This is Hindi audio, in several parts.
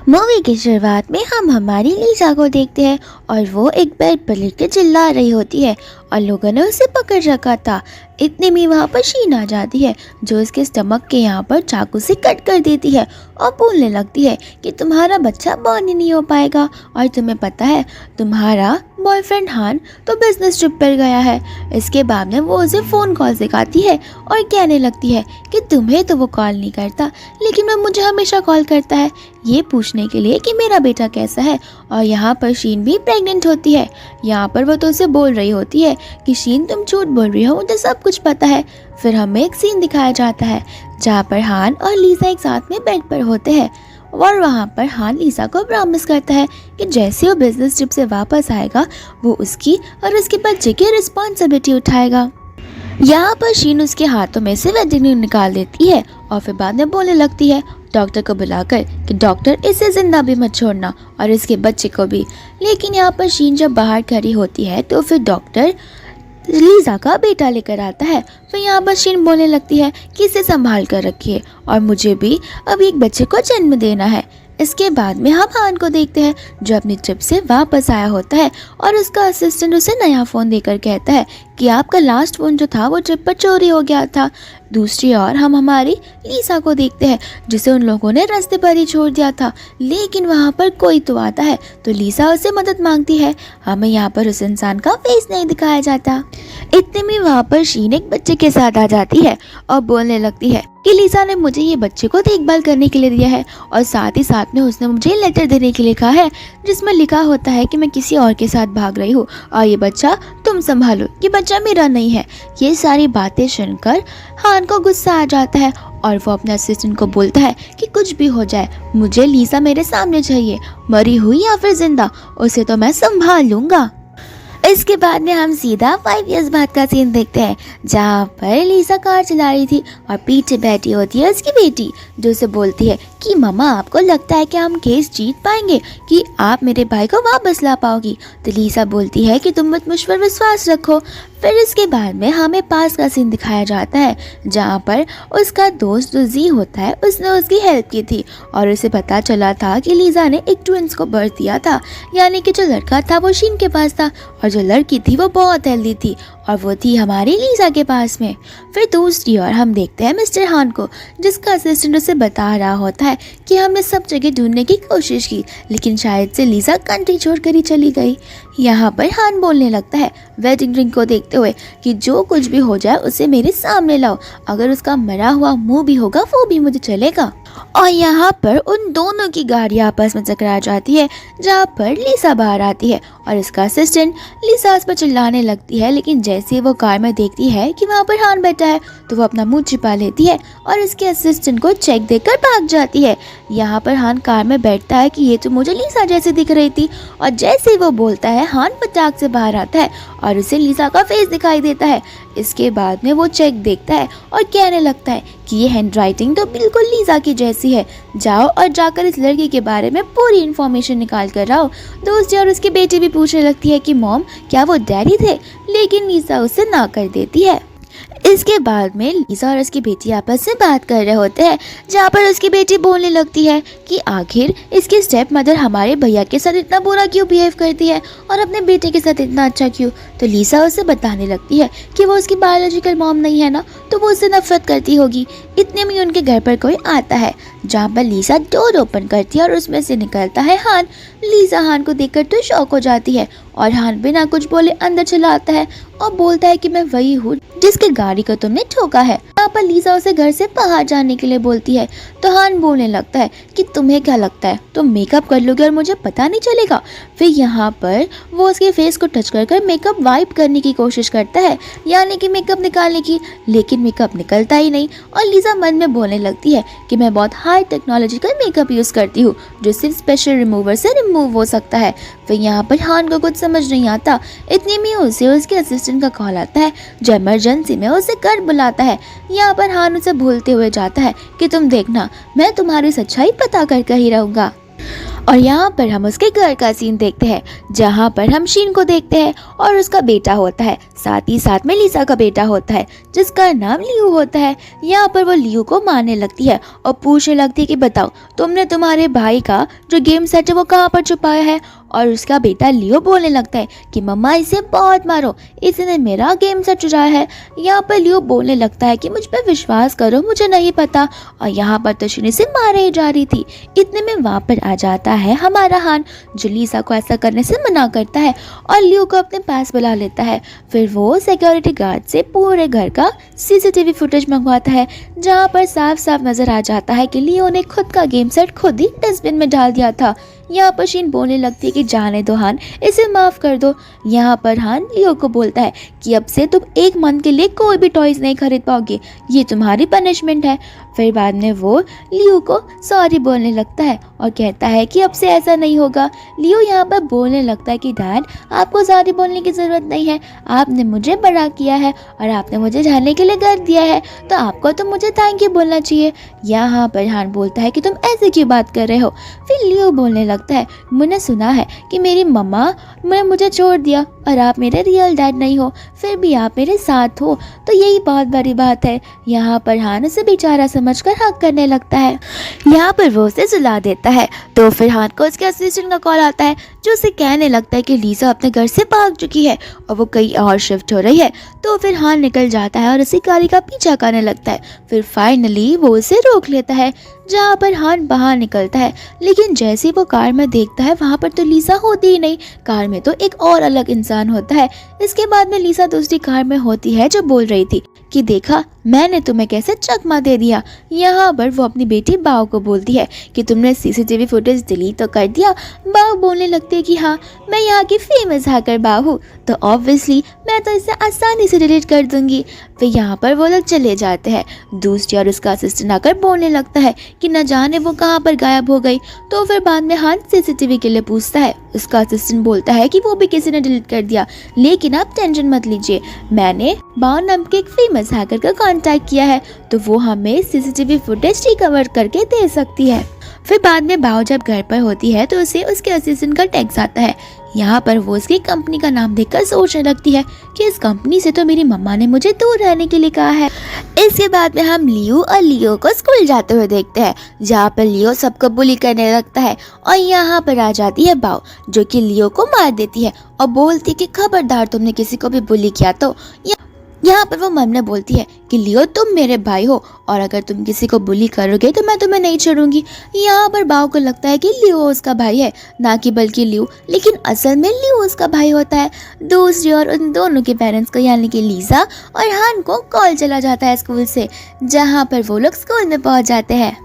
मूवी की शुरुआत में हम हमारी लीजा को देखते हैं और वो एक बेड पर लेट के चिल्ला रही होती है और लोगों ने उसे पकड़ रखा था। इतने में वहाँ पर शीन आ जाती है जो उसके स्टमक के यहाँ पर चाकू से कट कर देती है और बोलने लगती है कि तुम्हारा बच्चा बॉर्न ही नहीं हो पाएगा और तुम्हें पता है तुम्हारा बॉयफ्रेंड हान तो बिजनेस ट्रिप पर गया है। इसके बाद में वो उसे फ़ोन कॉल सिखाती है और कहने लगती है कि तुम्हें तो वो कॉल नहीं करता लेकिन वो मुझे हमेशा कॉल करता है ये पूछने के लिए कि मेरा बेटा कैसा है। और यहाँ पर शीन भी प्रेग्नेंट होती है। यहाँ पर वो तो उसे बोल रही होती है कि शीन तुम झूठ बोल रही हो, मुझे सब कुछ पता है। फिर हमें एक सीन दिखाया जाता है जहाँ पर हान और लीजा एक साथ में बेड पर होते हैं और वहाँ पर हान लीजा को प्रॉमिस करता है कि जैसे वो बिजनेस ट्रिप से वापस आएगा वो उसकी और उसके बच्चे की रिस्पॉन्सिबिलिटी उठाएगा। यहाँ पर शीन उसके हाथों में से वेडिंग रिंग निकाल देती है और फिर बाद में बोलने लगती है डॉक्टर को बुलाकर कि डॉक्टर इसे जिंदा भी मत छोड़ना और इसके बच्चे को भी। लेकिन यहाँ पर शीन जब बाहर खड़ी होती है तो फिर डॉक्टर लीजा का बेटा लेकर आता है। फिर यहाँ पर शीन बोलने लगती है कि इसे संभाल कर रखिए और मुझे भी अभी एक बच्चे को जन्म देना है। इसके बाद में हम हान को देखते हैं जो अपनी ट्रिप से वापस आया होता है और उसका असिस्टेंट उसे नया फ़ोन देकर कहता है कि आपका लास्ट फ़ोन जो था वो ट्रिप पर चोरी हो गया था। दूसरी ओर हम हमारी लीजा को देखते हैं जिसे उन लोगों ने रास्ते पर ही छोड़ दिया था लेकिन वहाँ पर कोई तो आता है तो लीजा उससे मदद मांगती है। हमें यहाँ पर उस इंसान का फेस नहीं दिखाया जाता। इतने में वहाँ पर शीन एक बच्चे के साथ आ जाती है और बोलने लगती है कि लीजा ने मुझे ये बच्चे को देखभाल करने के लिए दिया है और साथ ही साथ में उसने मुझे लेटर देने के लिए कहा है जिसमें लिखा होता है कि मैं किसी और के साथ भाग रही हूँ और ये बच्चा तुम संभालो, ये बच्चा मेरा नहीं है। ये सारी बातें सुनकर हान को गुस्सा आ जाता है और वो अपने असिस्टेंट को बोलता है कि कुछ भी हो जाए मुझे लीजा मेरे सामने चाहिए, मरी हुई या फिर जिंदा उसे तो मैं संभाल लूंगा। इसके बाद में हम सीधा 5 इयर्स बाद का सीन देखते हैं जहाँ पर लीजा कार चला रही थी और पीछे बैठी होती है उसकी बेटी जो उसे बोलती है कि मम्मा आपको लगता है कि हम केस जीत पाएंगे, कि आप मेरे भाई को वापस ला पाओगी। तो लीजा बोलती है कि तुम मुझ पर विश्वास रखो। फिर इसके बाद में हमें पास का सीन दिखाया जाता है जहाँ पर उसका दोस्त जो जी होता है उसने उसकी हेल्प की थी और उसे पता चला था कि लीजा ने एक ट्विंस को बर्थ दिया था, यानी कि जो लड़का था वो शीन के पास था और जो लड़की थी वो बहुत हेल्दी थी और वो थी हमारी लीजा के पास में। फिर दूसरी ओर हम देखते हैं मिस्टर हान को जिसका असिस्टेंट उसे बता रहा होता है कि हमने सब जगह ढूंढने की कोशिश की लेकिन शायद से लीजा कंट्री छोड़कर ही चली गई। यहाँ पर हान बोलने लगता है वेडिंग रिंग को देखते हुए कि जो कुछ भी हो जाए उसे मेरे सामने लाओ, अगर उसका मरा हुआ मुंह भी होगा वो भी मुझे चलेगा। और यहाँ पर उन दोनों की गाड़ी आपस में टकरा जाती है जहाँ पर लीजा बाहर आती है और इसका असिस्टेंट लीजा उस पर चिल्लाने लगती है लेकिन जैसे ही वो कार में देखती है कि वहाँ पर हान बैठा है तो वो अपना मुंह छिपा लेती है और इसके असिस्टेंट को चेक देकर भाग जाती है। यहाँ पर हान कार में बैठता है कि ये तो मुझे लीजा जैसे दिख रही थी और जैसे ही वो बोलता है हान फटाक से बाहर आता है और उसे लीजा का फेस दिखाई देता है। इसके बाद में वो चेक देखता है और कहने लगता है कि ये हैंडराइटिंग तो बिल्कुल लीजा की जैसी है, जाओ और जाकर इस लड़की के बारे में पूरी इन्फॉर्मेशन निकाल कर आओ। दूसरी और उसकी बेटी भी पूछने लगती है कि मॉम क्या वो डैडी थे, लेकिन लीजा उसे ना कर देती है। इसके बाद में लीजा और उसकी बेटी आपस में बात कर रहे होते हैं जहाँ पर उसकी बेटी बोलने लगती है कि आखिर इसकी स्टेप मदर हमारे भैया के साथ इतना बुरा क्यों बिहेव करती है और अपने बेटे के साथ इतना अच्छा क्यों। तो लीजा उसे बताने लगती है कि वो उसकी बायोलॉजिकल मॉम नहीं है ना, तो वो उससे नफरत करती होगी। इतने में उनके घर पर कोई आता है जहाँ पर लीजा डोर ओपन करती है और उसमें से निकलता है हान। लीजा हान को देखकर तो शॉक हो जाती है और हान बिना कुछ बोले अंदर चला आता है और बोलता है कि मैं वही हूँ जिसके गाड़ी को तुमने ठोका है। यहाँ पर लीजा उसे घर से बाहर जाने के लिए बोलती है तो हान बोलने लगता है कि तुम्हें क्या लगता है तुम मेकअप कर लोगे और मुझे पता नहीं चलेगा। फिर यहाँ पर वो उसके फेस को टच कर मेकअप वाइप करने की कोशिश करता है, यानी कि मेकअप निकालने की, लेकिन मेकअप निकलता ही नहीं और लीजा मन में बोलने लगती है कि मैं बहुत हाई टेक्नोलॉजिकल मेकअप यूज़ करती हूँ जो सिर्फ स्पेशल रिमूवर से रिमूव हो सकता है। फिर यहाँ पर हान को कुछ समझ नहीं आता। इतने में उसे उसके असिस्टेंट का कॉल आता है जो इमरजेंसी में उसे घर बुलाता है। यहाँ पर हान उसे भूलते हुए जाता है कि तुम देखना मैं तुम्हारी सच्चाई पता कर ही रहूँगा। और यहाँ पर हम उसके घर का सीन देखते हैं, जहाँ पर हम शीन को देखते हैं और उसका बेटा होता है, साथ ही साथ में लीसा का बेटा होता है जिसका नाम लियू होता है। यहाँ पर वो लियू को मारने लगती है और पूछने लगती है कि बताओ तुमने तुम्हारे भाई का जो गेम सेट है वो कहाँ पर छुपाया है। और उसका बेटा लियो बोलने लगता है कि मम्मा इसे बहुत मारो, इसने मेरा गेम सेट चुराया है। यहाँ पर लियो बोलने लगता है कि मुझ पर विश्वास करो, मुझे नहीं पता। और यहाँ पर तो शीन से मारे ही जा रही थी। इतने में वहाँ पर आ जाता है हमारा हान, जो लीसा को ऐसा करने से मना करता है और लियो को अपने पास बुला लेता है। फिर वो सिक्योरिटी गार्ड से पूरे घर का सीसीटीवी फुटेज मंगवाता है, जहाँ पर साफ साफ नजर आ जाता है कि लियो ने खुद का गेम सेट खुद ही डस्टबिन में डाल दिया था। यहाँ पर शीन बोलने लगती है कि जाने दो हान, इसे माफ़ कर दो। यहाँ पर हान लियो को बोलता है कि अब से तुम 1 मंथ के लिए कोई भी टॉयज़ नहीं खरीद पाओगे, ये तुम्हारी पनिशमेंट है। फिर बाद में वो लियो को सॉरी बोलने लगता है और कहता है कि अब से ऐसा नहीं होगा। लियो यहाँ पर बोलने लगता है कि डैड आपको सॉरी बोलने की ज़रूरत नहीं है, आपने मुझे बड़ा किया है और आपने मुझे रहने के लिए घर दिया है, तो आपको तो मुझे थैंक यू बोलना चाहिए। यहाँ पर हान बोलता है कि तुम ऐसे क्यों बात कर रहे हो। फिर लियो बोलने लगता है मैंने सुना है कि मेरी मम्मा ने मुझे छोड़ दिया और आप मेरे रियल डैड नहीं हो, फिर भी आप मेरे साथ हो, तो यही बहुत बड़ी बात है। यहाँ पर हान उसे बेचारा समझकर हक करने लगता है। यहाँ पर वो उसे सुला देता है। तो फिर हान को उसके असिस्टेंट का कॉल आता है, जो उसे कहने लगता है कि लीसा अपने घर से भाग चुकी है और वो कहीं और शिफ्ट हो रही है। तो फिर हान निकल जाता है और उसी गाड़ी का पीछा करने लगता है। फिर फाइनली वो उसे रोक लेता है, जहाँ पर हान बाहर निकलता है। लेकिन जैसे वो कार में देखता है वहाँ पर तो लीसा होती ही नहीं, कार में तो एक और अलग इंसान होता है। इसके बाद में लीसा दूसरी कार में होती है, जो बोल रही थी कि देखा मैंने तुम्हें कैसे चकमा दे दिया। यहाँ पर वो अपनी बेटी बाव को बोलती है कि तुमने सीसीटीवी फुटेज डिलीट तो कर दिया। बाव बोलने लगती है कि हाँ मैं यहाँ की फेमस हैकर बाव हूँ, तो ऑब्वियसली मैं तो इसे आसानी से डिलीट कर दूंगी। फिर यहाँ पर वो लोग चले जाते हैं। दूसरी और उसका असिस्टेंट आकर बोलने लगता है कि न जाने वो कहाँ पर गायब हो गई। तो फिर बाद में हान सीसीटीवी के लिए पूछता है। उसका असिस्टेंट बोलता है कि वो भी किसी ने डिलीट कर दिया, लेकिन आप टेंशन मत लीजिए, मैंने बाव नाम के एक फेमस हैकर का कांटेक्ट किया है, तो वो हमें सीसीटीवी फुटेज रिकवर करके दे सकती है। फिर बाद में बाव जब घर पर होती है तो उसे उसके असिस्टेंट का टेक्स्ट आता है। यहाँ पर वो उसकी कंपनी का नाम देखकर सोचने लगती है कि इस कंपनी से तो मेरी मम्मा ने मुझे दूर रहने के लिए कहा है। इसके बाद में हम लियो और लियो को स्कूल जाते हुए देखते हैं, जहाँ पर लियो सबको बुली करने लगता है और यहाँ पर आ जाती है बाव, जो कि लियो को मार देती है और बोलती है कि खबरदार तुमने किसी को भी बुली किया तो। यहाँ पर वो मन में बोलती है कि लियो तुम मेरे भाई हो और अगर तुम किसी को बुली करोगे तो मैं तुम्हें नहीं छोड़ूंगी। यहाँ पर बाव को लगता है कि लियो उसका भाई है, ना कि बल्कि लियो, लेकिन असल में लियो उसका भाई होता है। दूसरी ओर उन दोनों के पेरेंट्स को यानी कि लीसा और हान को कॉल चला जाता है स्कूल से, जहाँ पर वो लोग स्कूल में पहुँच जाते हैं।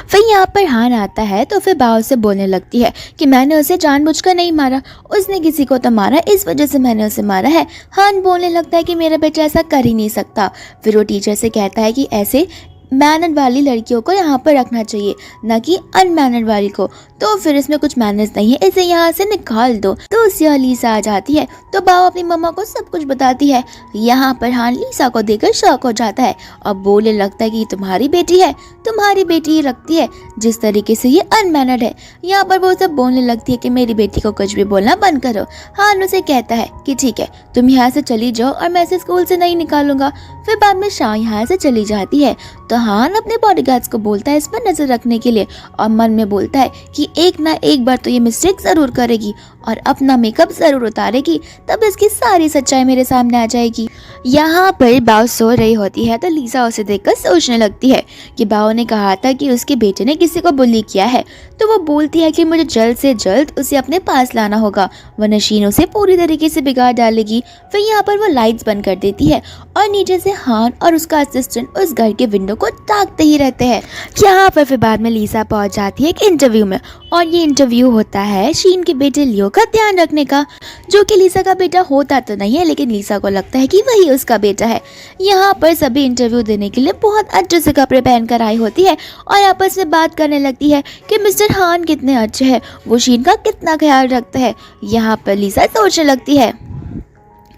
फिर यहाँ पर हान आता है तो फिर बाव से बोलने लगती है कि मैंने उसे जानबूझकर नहीं मारा, उसने किसी को तो मारा, इस वजह से मैंने उसे मारा है। हान बोलने लगता है कि मेरा बेटा ऐसा कर ही नहीं सकता। फिर वो टीचर से कहता है कि ऐसे मैनर्ड वाली लड़कियों को यहाँ पर रखना चाहिए, ना कि अनमैनर्ड वाली को, तो फिर इसमें कुछ मैनर्स नहीं है, इसे यहाँ से निकाल दो। तो उससे लीसा आ जाती है तो बाव अपनी मम्मा को सब कुछ बताती है। यहाँ पर हान लीसा को देखकर शॉक हो जाता है और बोलने लगता है कि तुम्हारी बेटी है, तुम्हारी बेटी ही रखती है, जिस तरीके से ये अनमैनर्ड है। यहाँ पर वो सब बोलने लगती है कि मेरी बेटी को कुछ भी बोलना बंद करो। हान उसे कहता है कि ठीक है तुम यहाँ से चली जाओ और मैं इसे स्कूल से नहीं निकालूंगा। फिर बाद में शाह यहाँ से चली जाती है तो हान अपने बॉडीगार्ड्स को बोलता है इस पर नजर रखने के लिए और मन में बोलता है कि एक ना एक बार तो ये मिस्टेक जरूर करेगी और अपना मेकअप जरूर उतारेगी, तब इसकी सारी सच्चाई मेरे सामने आ जाएगी। यहाँ पर बाव सो रही होती है तो लीसा उसे देखकर सोचने लगती है कि बाव ने कहा था कि उसके बेटे ने किसी को बुली किया है, तो वो बोलती है कि मुझे जल्द से जल्द उसे अपने पास लाना होगा वरना शीन उसे पूरी तरीके से बिगाड़ डालेगी। फिर यहाँ पर वो लाइट्स बंद कर देती है और नीचे से हान और उसका असिस्टेंट उस घर के विंडो को ताकते ही रहते हैं। यहाँ पर फिर बाद में लीसा पहुंच जाती है एक इंटरव्यू में और ये इंटरव्यू होता है शीन के बेटे लियो का ध्यान रखने का, जो कि लीसा का बेटा होता तो नहीं है, लेकिन लीसा को लगता है कि वही उसका बेटा है। यहाँ पर सभी इंटरव्यू देने के लिए बहुत अच्छे से कपड़े पहनकर आई होती है और आपस में बात करने लगती है कि मिस्टर हान कितने अच्छे हैं, वो शीन का कितना ख्याल रखते हैं। यहाँ पर लीसा सोचने लगती है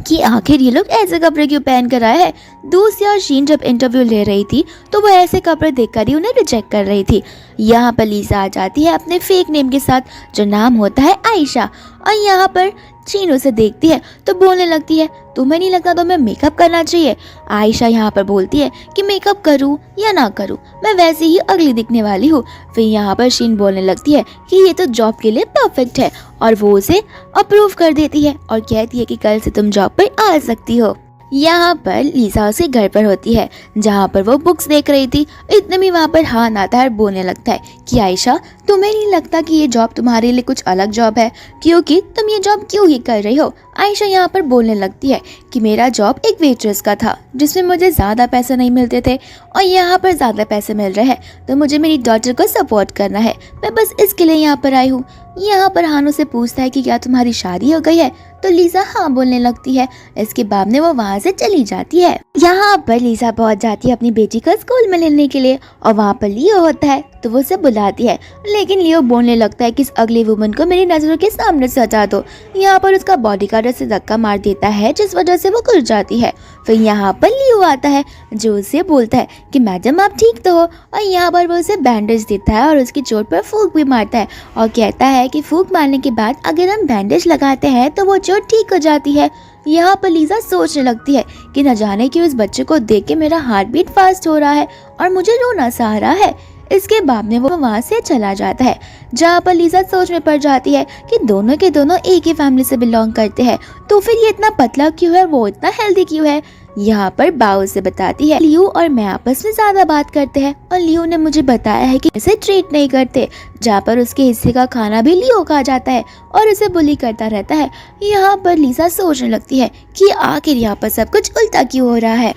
कि आखिर ये लोग ऐसे कपड़े क्यों पहन कर आए हैं। दूसरी और शीन जब इंटरव्यू ले रही थी तो वो ऐसे कपड़े देखकर ही उन्हें रिजेक्ट कर रही थी। यहाँ पर लीजा आ जाती है अपने फेक नेम के साथ, जो नाम होता है आयशा, और यहाँ पर शीन उसे देखती है तो बोलने लगती है, तुम्हें नहीं लगता तुम्हें मेकअप करना चाहिए। आयशा यहाँ पर बोलती है कि मेकअप करूँ या ना करूँ, मैं वैसे ही अगली दिखने वाली हूँ। फिर यहाँ पर शीन बोलने लगती है कि ये तो जॉब के लिए परफेक्ट है, और वो उसे अप्रूव कर देती है और कहती है कि कल से तुम जॉब पर आ सकती हो। यहाँ पर लीजा उसे घर पर होती है जहाँ पर वो बुक्स देख रही थी। इतने में वहाँ पर हान आता है और बोलने लगता है कि आयशा, तुम्हें नहीं लगता कि ये जॉब तुम्हारे लिए कुछ अलग जॉब है, क्योंकि तुम ये जॉब क्यों ही कर रही हो। आयशा यहाँ पर बोलने लगती है कि मेरा जॉब एक वेट्रेस का था जिसमें मुझे ज़्यादा पैसे नहीं मिलते थे, और यहाँ पर ज़्यादा पैसे मिल रहे हैं तो मुझे मेरी डॉटर को सपोर्ट करना है, मैं बस इसके लिए यहाँ पर आई हूँ। यहाँ पर हान से पूछता है कि क्या तुम्हारी शादी हो गई है, तो लीजा हाँ बोलने लगती है। इसके बाद में वो वहाँ से चली जाती है। यहाँ पर लीजा पहुँच जाती है अपनी बेटी को स्कूल में लेने के लिए, और वहाँ पर लियो होता है तो वो उसे बुलाती है, लेकिन लियो बोलने लगता है कि इस अगली वुमन को मेरी नजरों के सामने से हटा दो। यहाँ पर उसका बॉडीगार्ड उसे धक्का मार देता है जिस वजह से वो गिर जाती है। फिर यहाँ पर लियो आता है जो उसे बोलता है कि मैडम आप ठीक तो हो, और यहाँ पर वो उसे बैंडेज देता है और उसकी चोट पर फूंक भी मारता है और कहता है कि फूंक मारने के बाद अगर हम बैंडेज लगाते हैं तो वो चोट ठीक हो जाती है। यहाँ पर लीजा सोचने लगती है कि न जाने क्यों इस बच्चे को देख के मेरा हार्ट बीट फास्ट हो रहा है और मुझे रोना सा आ रहा है। इसके बाद में वो वहाँ से चला जाता है, जहाँ पर लीजा सोच में पड़ जाती है कि दोनों के दोनों एक ही फैमिली से बिलोंग करते हैं, तो फिर ये इतना पतला क्यों है, वो इतना हेल्दी क्यों है। यहाँ पर बाओ से बताती है लियो और मैं आपस में ज्यादा बात करते हैं, और लियो ने मुझे बताया है कि इसे ट्रीट नहीं करते, जहाँ पर उसके हिस्से का खाना भी लियो खा जाता है और उसे बुली करता रहता है। यहाँ पर लीजा सोचने लगती है कि आखिर यहाँ पर सब कुछ उल्टा क्यों हो रहा है।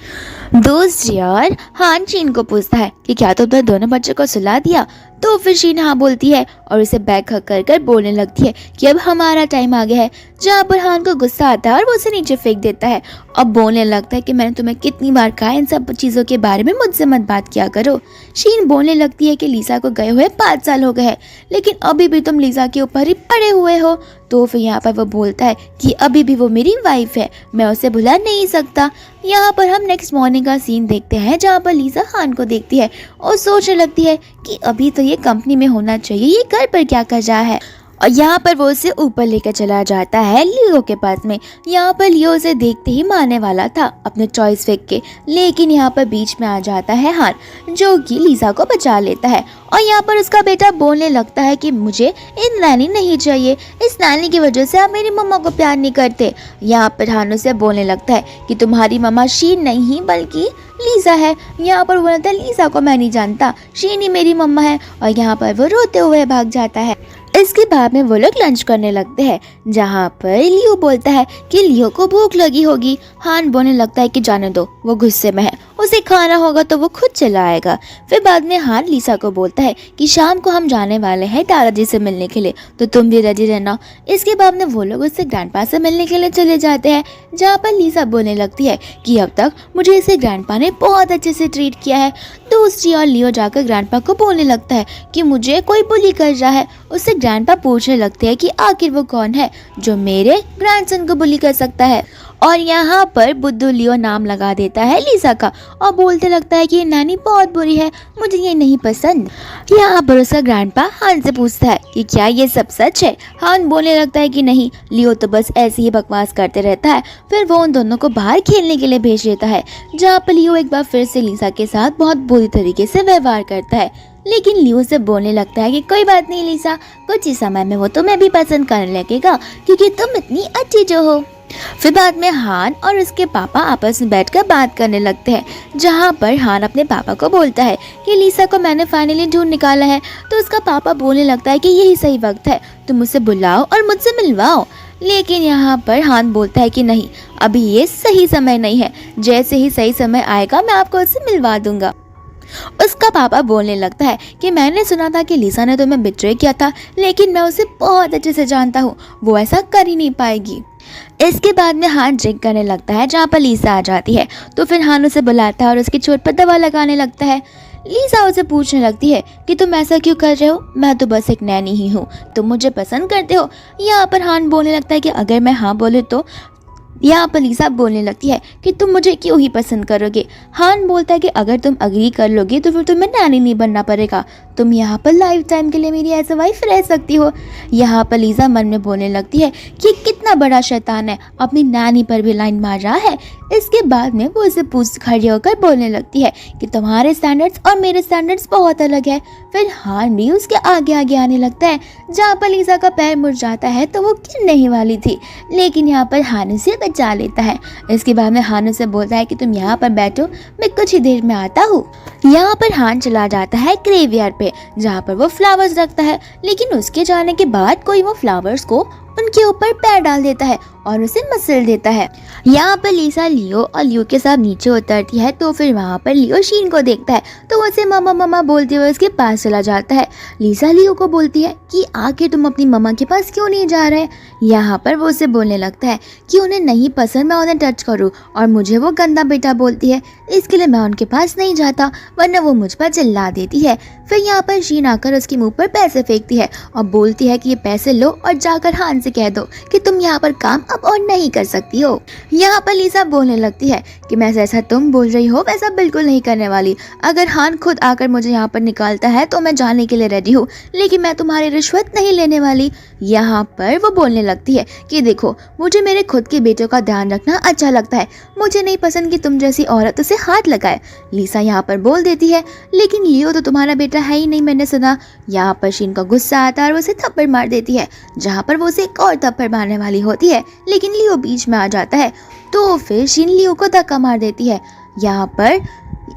दूसरी ओर हान शीन को पूछता है कि क्या तुमने दोनों बच्चों को सुला दिया, तो फिर शीन हाँ बोलती है और उसे बैग हक कर कर बोलने लगती है कि अब हमारा टाइम आ गया है, जहाँ पर हान को गुस्सा आता है और वो उसे नीचे फेंक देता है और बोलने लगता है कि मैंने तुम्हें कितनी बार कहा इन सब चीज़ों के बारे में मुझसे मत बात किया करो। शीन बोलने लगती है कि लीजा को गए हुए 5 साल हो गए हैं, लेकिन अभी भी तुम लीजा के ऊपर ही पड़े हुए हो। तो फिर यहाँ पर वो बोलता है कि अभी भी वो मेरी वाइफ है, मैं उसे भुला नहीं सकता। यहाँ पर हम नेक्स्ट मॉर्निंग का सीन देखते हैं जहाँ पर लीजा हान को देखती है और सोचने लगती है कि अभी तो ये कंपनी में होना चाहिए, ये घर पर क्या कर रहा है। और यहाँ पर वो उसे ऊपर लेकर चला जाता है लियो के पास में। यहाँ पर लियो उसे देखते ही मारने वाला था अपने चॉइस फेंक के, लेकिन यहाँ पर बीच में आ जाता है हान जो कि लीजा को बचा लेता है। और यहाँ पर उसका बेटा बोलने लगता है कि मुझे एक नैनी नहीं चाहिए, इस नैनी की वजह से आप मेरी मम्मा को प्यार नहीं करते। यहाँ पर हान उसे बोलने लगता है कि तुम्हारी मम्मा शीन नहीं बल्कि लीजा है। यहाँ पर बोलता है लीजा को मैं नहीं जानता, शीन ही मेरी मम्मा है। और यहाँ पर वो रोते हुए भाग जाता है। इसके बाद में वो लोग लंच करने लगते हैं, जहाँ पर लियो बोलता है कि लियो को भूख लगी होगी। हान बोलने लगता है कि जाने दो, वो गुस्से में है, उसे खाना होगा तो वो खुद चला आएगा। फिर बाद में हान लीसा को बोलता है कि शाम को हम जाने वाले हैं दादाजी से मिलने के लिए, तो तुम भी रेडी रहना। इसके बाद में वो लोग उससे ग्रैंडपा से मिलने के लिए चले जाते हैं, जहाँ पर लीसा बोलने लगती है कि अब तक मुझे इसे ग्रैंडपा ने बहुत अच्छे से ट्रीट किया है। दूसरी ओर लियो जाकर ग्रैंडपा को बोलने लगता है कि मुझे कोई बुली कर रहा है। उससे ग्रैंडपा पूछने लगते हैं कि आखिर वो कौन है जो मेरे ग्रैंडसन को बुली कर सकता है। और यहाँ पर बुद्धू लियो नाम लगा देता है लीसा का और बोलते लगता है कि ये नानी बहुत बुरी है, मुझे ये नहीं पसंद। यहाँ पर उसका ग्रैंडपा हान से पूछता है कि क्या ये सब सच है। हान बोलने लगता है कि नहीं, लियो तो बस ऐसे ही बकवास करते रहता है। फिर वो उन दोनों को बाहर खेलने के लिए भेज देता है, जहाँ पर लियो एक बार फिर से लीसा के साथ बहुत बुरी तरीके से व्यवहार करता है। लेकिन लियो से बोलने लगता है कि कोई बात नहीं लीसा, कुछ ही समय में वो तुम्हें भी पसंद करने लगेगा क्योंकि तुम इतनी अच्छी जो हो। फिर बाद में हान और उसके पापा आपस में बैठकर बात करने लगते हैं, जहाँ पर हान अपने पापा को बोलता है कि लीसा को मैंने फाइनली ढूंढ निकाला है। तो उसका पापा बोलने लगता है कि यही सही वक्त है, तुम उसे बुलाओ और मुझसे मिलवाओ। लेकिन यहाँ पर हान बोलता है कि नहीं, अभी ये सही समय नहीं है, जैसे ही सही समय आएगा मैं आपको उससे मिलवा दूंगा। उसका पापा बोलने लगता है कि मैंने सुना था कि लीसा ने तुम्हें बिट्रे किया था, लेकिन मैं उसे बहुत अच्छे से जानता हूँ, वो ऐसा कर ही नहीं पाएगी। इसके बाद में हान ड्रिंक करने लगता है, जहाँ पर लीसा आ जाती है। तो फिर हान उसे बुलाता है और उसकी चोट पर दवा लगाने लगता है। लीसा उसे पूछने लगती है कि तुम ऐसा क्यों कर रहे हो, मैं तो बस एक नैनी ही हूँ, तुम मुझे पसंद करते हो। यहाँ पर हान बोलने लगता है कि अगर मैं हाँ बोले तो यहाँ पर लीसा बोलने लगती है कि तुम मुझे क्यों ही पसंद करोगे। हान बोलता है कि अगर तुम अग्री कर लोगे तो फिर तुम्हें नैनी नहीं बनना पड़ेगा, तुम यहाँ पर लाइफ टाइम के लिए मेरी एज अ वाइफ रह सकती हो। यहाँ पर लीसा मन में बोलने लगती है कि कितना बड़ा शैतान है, अपनी नानी पर भी लाइन मार रहा है। इसके बाद में वो उसे पूछ खड़ी होकर बोलने लगती है कि तुम्हारे स्टैंडर्ड्स और मेरे स्टैंडर्ड्स बहुत अलग है। फिर हान भी उसके आगे आगे आने लगता है। जहाँ पर लीसा का पैर मुड़ जाता है तो वो गिरने ही वाली थी, लेकिन यहाँ पर हान उसे बचा लेता है। इसके बाद में हान उसे बोलता है कि तुम यहाँ पर बैठो, मैं कुछ ही देर में आता हूँ। यहाँ पर हान चला जाता है ग्रेवयार्ड पे, जहाँ पर वो फ्लावर्स रखता है, लेकिन उसके जाने के बाद कोई वो फ्लावर्स को उनके ऊपर पैर डाल देता है और उसे मसल देता है। यहाँ पर लीसा लियो और लियो के साथ नीचे उतरती है, तो फिर वहाँ पर लियो शीन को देखता है तो वो उसे मम्मा मम्मा बोलते हुए उसके पास चला जाता है। लीसा लियो को बोलती है कि आखिर तुम अपनी मम्मा के पास क्यों नहीं जा रहे। यहाँ पर वो उसे बोलने लगता है कि उन्हें नहीं पसंद मैं उन्हें टच करूँ और मुझे वो गंदा बेटा बोलती है, इसके लिए मैं उनके पास नहीं जाता, वरना वो मुझ पर चिल्ला देती है। फिर यहाँ पर शीन आकर उसके मुंह पर पैसे फेंकती है और बोलती है कि ये पैसे लो और जाकर हान से कह दो कि तुम यहाँ पर काम अब और नहीं कर सकती हो। यहाँ पर लीसा बोलने लगती है कि मैं जैसा तुम बोल रही हो वैसा बिल्कुल नहीं करने वाली। अगर हान खुद आकर मुझे यहाँ पर निकालता है तो मैं जाने के लिए रेडी हूँ, लेकिन मैं तुम्हारी रिश्वत नहीं लेने वाली। यहाँ पर वो बोलने लगती है कि देखो, मुझे मेरे खुद के बेटों का ध्यान रखना अच्छा लगता है, मुझे नहीं पसंद कि तुम जैसी औरत उसे हाथ लगाए। लीसा यहाँ पर बोल देती है लेकिन लियो तो तुम्हारा बेटा है ही नहीं, मैंने सुना। यहाँ पर शीन का गुस्सा आता है और वो उसे थप्पड़ मार देती है। जहाँ पर वो उसे एक और थप्पड़ मारने वाली होती है, लेकिन लियो बीच में आ जाता है, तो फिर शीन लियो को धक्का मार देती है। यहाँ पर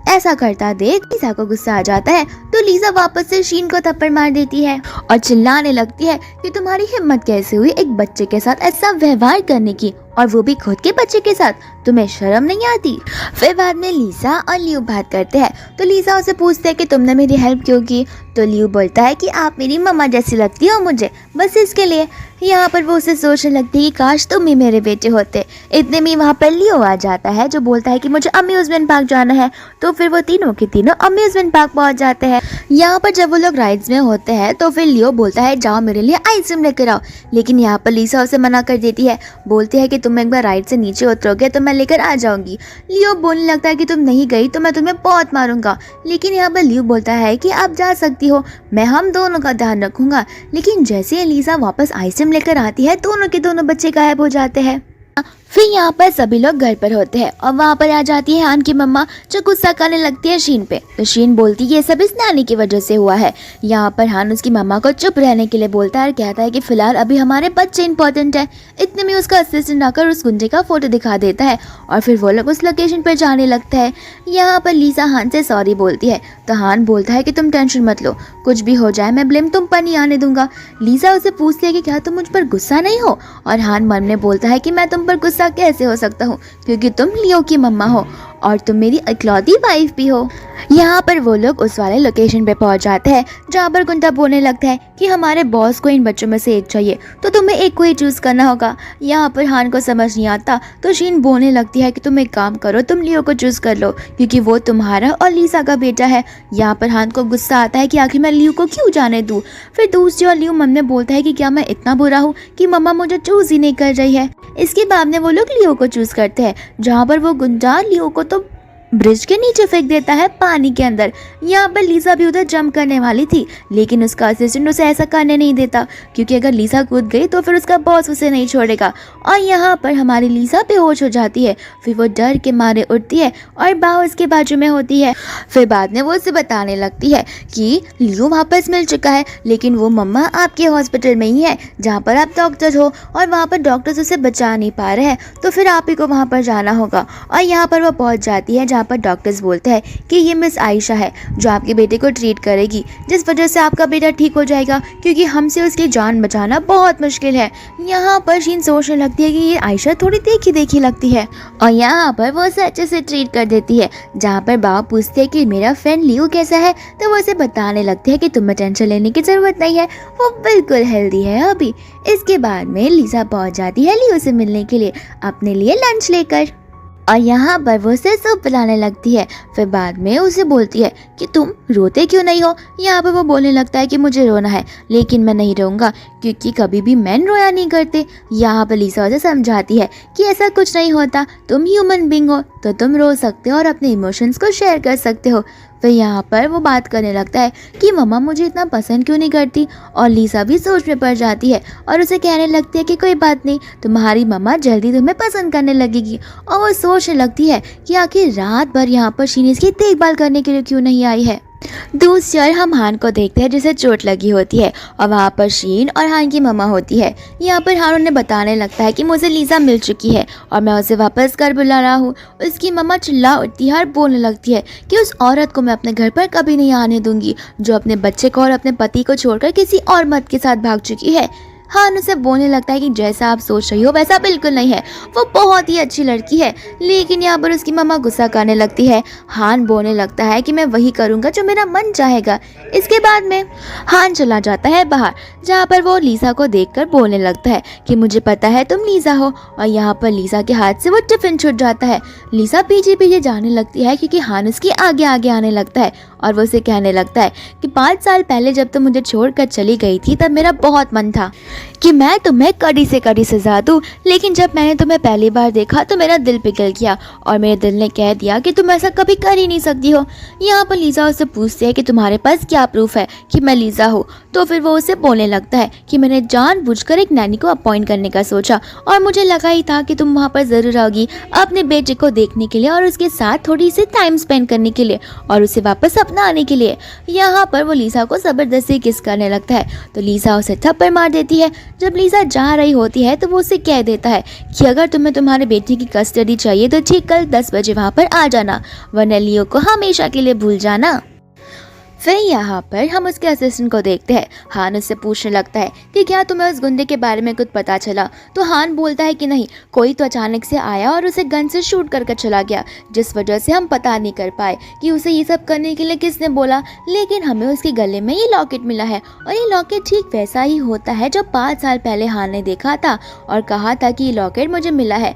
ऐसा करता देख लीसा को गुस्सा आ जाता है, तो लीसा वापस से शीन को थप्पड़ मार देती है और चिल्लाने लगती है कि तुम्हारी हिम्मत कैसे हुई एक बच्चे के साथ ऐसा व्यवहार करने की, और वो भी खुद के बच्चे के साथ, तुम्हें शर्म नहीं आती। फिर बाद में लीसा और लियो बात करते हैं, तो लीसा उसे पूछते है कि तुमने मेरी हेल्प क्यों की। तो लियो बोलता है कि आप मेरी मम्मा जैसी लगती हो मुझे, बस इसके लिए। यहाँ पर वो उसे सोचने लगती है कि काश तुम भी मेरे बेटे होते। इतने में वहाँ पर लियो आ जाता है जो बोलता है कि मुझे अम्यूजमेंट पार्क जाना है। तो फिर वो तीनों के तीनों अम्यूजमेंट पार्क पहुँच जाते हैं। यहाँ पर जब वो लोग राइड्स में होते हैं तो फिर लियो बोलता है जाओ मेरे लिए आइसक्रीम लेकर आओ, लेकिन यहाँ पर लीसा उसे मना कर देती है, बोलती है कि तुम एक बार राइड से नीचे उतरोगे तो मैं लेकर आ जाऊंगी। लियो बोलने लगता है कि तुम नहीं गई तो मैं तुम्हें बहुत मारूंगा, लेकिन यहाँ पर लियो बोलता है कि आप जा सकती हो, मैं हम दोनों का ध्यान रखूंगा। लेकिन जैसे लीसा वापस आइसक्रीम लेकर आती है, दोनों के दोनों बच्चे गायब हो जाते हैं। फिर यहाँ पर सभी लोग घर पर होते हैं और वहाँ पर आ जाती है हान की मम्मा, जो गुस्सा करने लगती है शीन पे। तो शीन बोलती है ये सब इस नानी की वजह से हुआ है। यहाँ पर हान उसकी मम्मा को चुप रहने के लिए बोलता है और कहता है कि फिलहाल अभी हमारे बच्चे इंपॉर्टेंट है। इतने में उसका असिस्टेंट आकर उस गुंजे का फोटो दिखा देता है और फिर वो लोग उस लोकेशन पर जाने लगता है। यहाँ पर लीसा हान से सॉरी बोलती है, तो हान बोलता है कि तुम टेंशन मत लो, कुछ भी हो जाए मैं ब्लेम तुम पर नहीं आने दूंगा। लीसा उसे पूछती है कि क्या तुम मुझ पर गुस्सा नहीं हो, और हान मन में बोलता है कि मैं तुम पर गुस्सा कैसे हो सकता हूँ, क्योंकि तुम लियो की मम्मा हो और तुम मेरी इकलौती वाइफ भी हो। यहाँ पर वो लोग उस वाले लोकेशन पे पहुंच जाते हैं जहाँ पर गुंटा बोलने लगता है कि हमारे बॉस को इन बच्चों में से एक चाहिए, तो तुम्हें एक को ही चूज करना होगा। यहाँ पर हान को समझ नहीं आता, तो शीन बोलने लगती है कि तुम एक काम करो, तुम लियो को चूज कर लो, क्योंकि वो तुम्हारा और लीसा का बेटा है। यहाँ पर हान को गुस्सा आता है कि आखिर मैं लियो को क्यों जाने दूँ। फिर दूसरी और लियो मन में बोलता है कि क्या मैं इतना बुरा हूँ कि मम्मा मुझे चूज ही नहीं कर रही है। इसके बाद में वो लोग लियो को चूज करते हैं, जहाँ पर वो गुंजा लियो को तो ब्रिज के नीचे फेंक देता है पानी के अंदर। यहाँ पर लीसा भी उधर जंप करने वाली थी, लेकिन उसका असिस्टेंट उसे ऐसा करने नहीं देता, क्योंकि अगर लीसा कूद गई तो फिर उसका बॉस उसे नहीं छोड़ेगा। और यहाँ पर हमारी लीसा बेहोश हो जाती है। फिर वो डर के मारे उठती है और बाव उसके बाजू में होती है। फिर बाद में वो उसे बताने लगती है कि लियो वापस मिल चुका है, लेकिन वो मम्मा आपके हॉस्पिटल में ही है जहाँ पर आप डॉक्टर हो, और वहाँ पर डॉक्टर्स उसे बचा नहीं पा रहे हैं, तो फिर आप ही को वहाँ पर जाना होगा। और यहाँ पर वो पहुँच जाती है जहाँ पर डॉक्टर्स बोलते हैं कि ये मिस आयशा है जो आपके बेटे को ट्रीट करेगी, जिस वजह से आपका बेटा ठीक हो जाएगा, क्योंकि हमसे उसकी जान बचाना बहुत मुश्किल है। यहाँ पर शीन सोचने लगती है कि ये आयशा थोड़ी देखी देखी लगती है, और यहाँ पर वो उसे अच्छे से ट्रीट कर देती है। जहाँ पर बाबा पूछते हैं कि मेरा फ्रेंड लियो कैसा है, तो वो उसे बताने लगते हैं कि तुम्हें टेंशन लेने की जरूरत नहीं है, वो बिल्कुल हेल्दी है अभी। इसके बाद में लीसा पहुँच जाती है लियो से मिलने के लिए अपने लिए लंच लेकर। और यहाँ पर वो उसे सूप पिलाने लगती है। फिर बाद में उसे बोलती है कि तुम रोते क्यों नहीं हो। यहाँ पर वो बोलने लगता है कि मुझे रोना है, लेकिन मैं नहीं रोऊंगा क्योंकि कभी भी मैन रोया नहीं करते। यहाँ पर लीसा उसे समझाती है कि ऐसा कुछ नहीं होता, तुम ह्यूमन बीइंग हो तो तुम रो सकते हो और अपने इमोशंस को शेयर कर सकते हो। फिर यहाँ पर वो बात करने लगता है कि मम्मा मुझे इतना पसंद क्यों नहीं करती, और लीसा भी सोच में पड़ जाती है और उसे कहने लगती है कि कोई बात नहीं, तुम्हारी मम्मा जल्दी तुम्हें पसंद करने लगेगी। और वो सोचने लगती है कि आखिर रात भर यहाँ पर शीन इसकी देखभाल करने के लिए क्यों नहीं आई है। दूसरी ओर हम हान को देखते हैं जिसे चोट लगी होती है और वहाँ पर शीन और हान की मम्मा होती है। यहाँ पर हान उन्हें बताने लगता है कि मुझे लीसा मिल चुकी है और मैं उसे वापस घर बुला रहा हूँ। उसकी मम्मा चिल्ला उठती है और बोलने लगती है कि उस औरत को मैं अपने घर पर कभी नहीं आने दूंगी जो अपने बच्चे को और अपने पति को छोड़कर किसी और मर्द के साथ भाग चुकी है। हान उसे बोलने लगता है कि जैसा आप सोच रही हो वैसा बिल्कुल नहीं है, वो बहुत ही अच्छी लड़की है। लेकिन यहाँ पर उसकी मम्मा गुस्सा करने लगती है। हान बोलने लगता है कि मैं वही करूँगा जो मेरा मन चाहेगा। इसके बाद में हान चला जाता है बाहर, जहाँ पर वो लीसा को देखकर बोलने लगता है कि मुझे पता है तुम लीसा हो। और यहाँ पर लीसा के हाथ से वो टिफिन छूट जाता है। लीसा पीछे पीछे जाने लगती है क्योंकि हान उसकी आगे आगे आने लगता है और वो उसे कहने लगता है कि 5 साल पहले जब तुम मुझे छोड़कर चली गई थी तब मेरा बहुत मन था कि मैं तुम्हें कड़ी से कड़ी सजा दूं, लेकिन जब मैंने तुम्हें पहली बार देखा तो मेरा दिल पिघल गया और मेरे दिल ने कह दिया कि तुम ऐसा कभी कर ही नहीं सकती हो। यहाँ पर लीसा उससे पूछती है कि तुम्हारे पास क्या प्रूफ है कि मैं लीसा हूँ। तो फिर वो उसे बोलने लगता है कि मैंने जानबूझकर एक नैनी को अपॉइंट करने का सोचा और मुझे लगा ही था कि तुम वहाँ पर ज़रूर आओगी अपने बेटे को देखने के लिए और उसके साथ थोड़ी सी टाइम स्पेंड करने के लिए और उसे वापस अपना आने के लिए। यहाँ पर वो लीसा को ज़बरदस्ती किस करने लगता है तो लीसा उसे थप्पड़ मार देती है। जब लीसा जा रही होती है तो वो उसे कह देता है कि अगर तुम्हें तुम्हारे बेटे की कस्टडी चाहिए तो ठीक कल 10 बजे वहाँ पर आ जाना, वरना लियो को हमेशा के लिए भूल जाना। फिर यहाँ पर हम उसके असिस्टेंट को देखते हैं। हान उससे पूछने लगता है कि क्या तुम्हें उस गुंडे के बारे में कुछ पता चला। तो हान बोलता है कि नहीं, कोई तो अचानक से आया और उसे गन से शूट कर चला गया, जिस वजह से हम पता नहीं कर पाए कि उसे ये सब करने के लिए किसने बोला। लेकिन हमें उसके गले में ये लॉकेट मिला है और ये लॉकेट ठीक वैसा ही होता है जो 5 साल पहले हान ने देखा था और कहा था कि ये लॉकेट मुझे मिला है।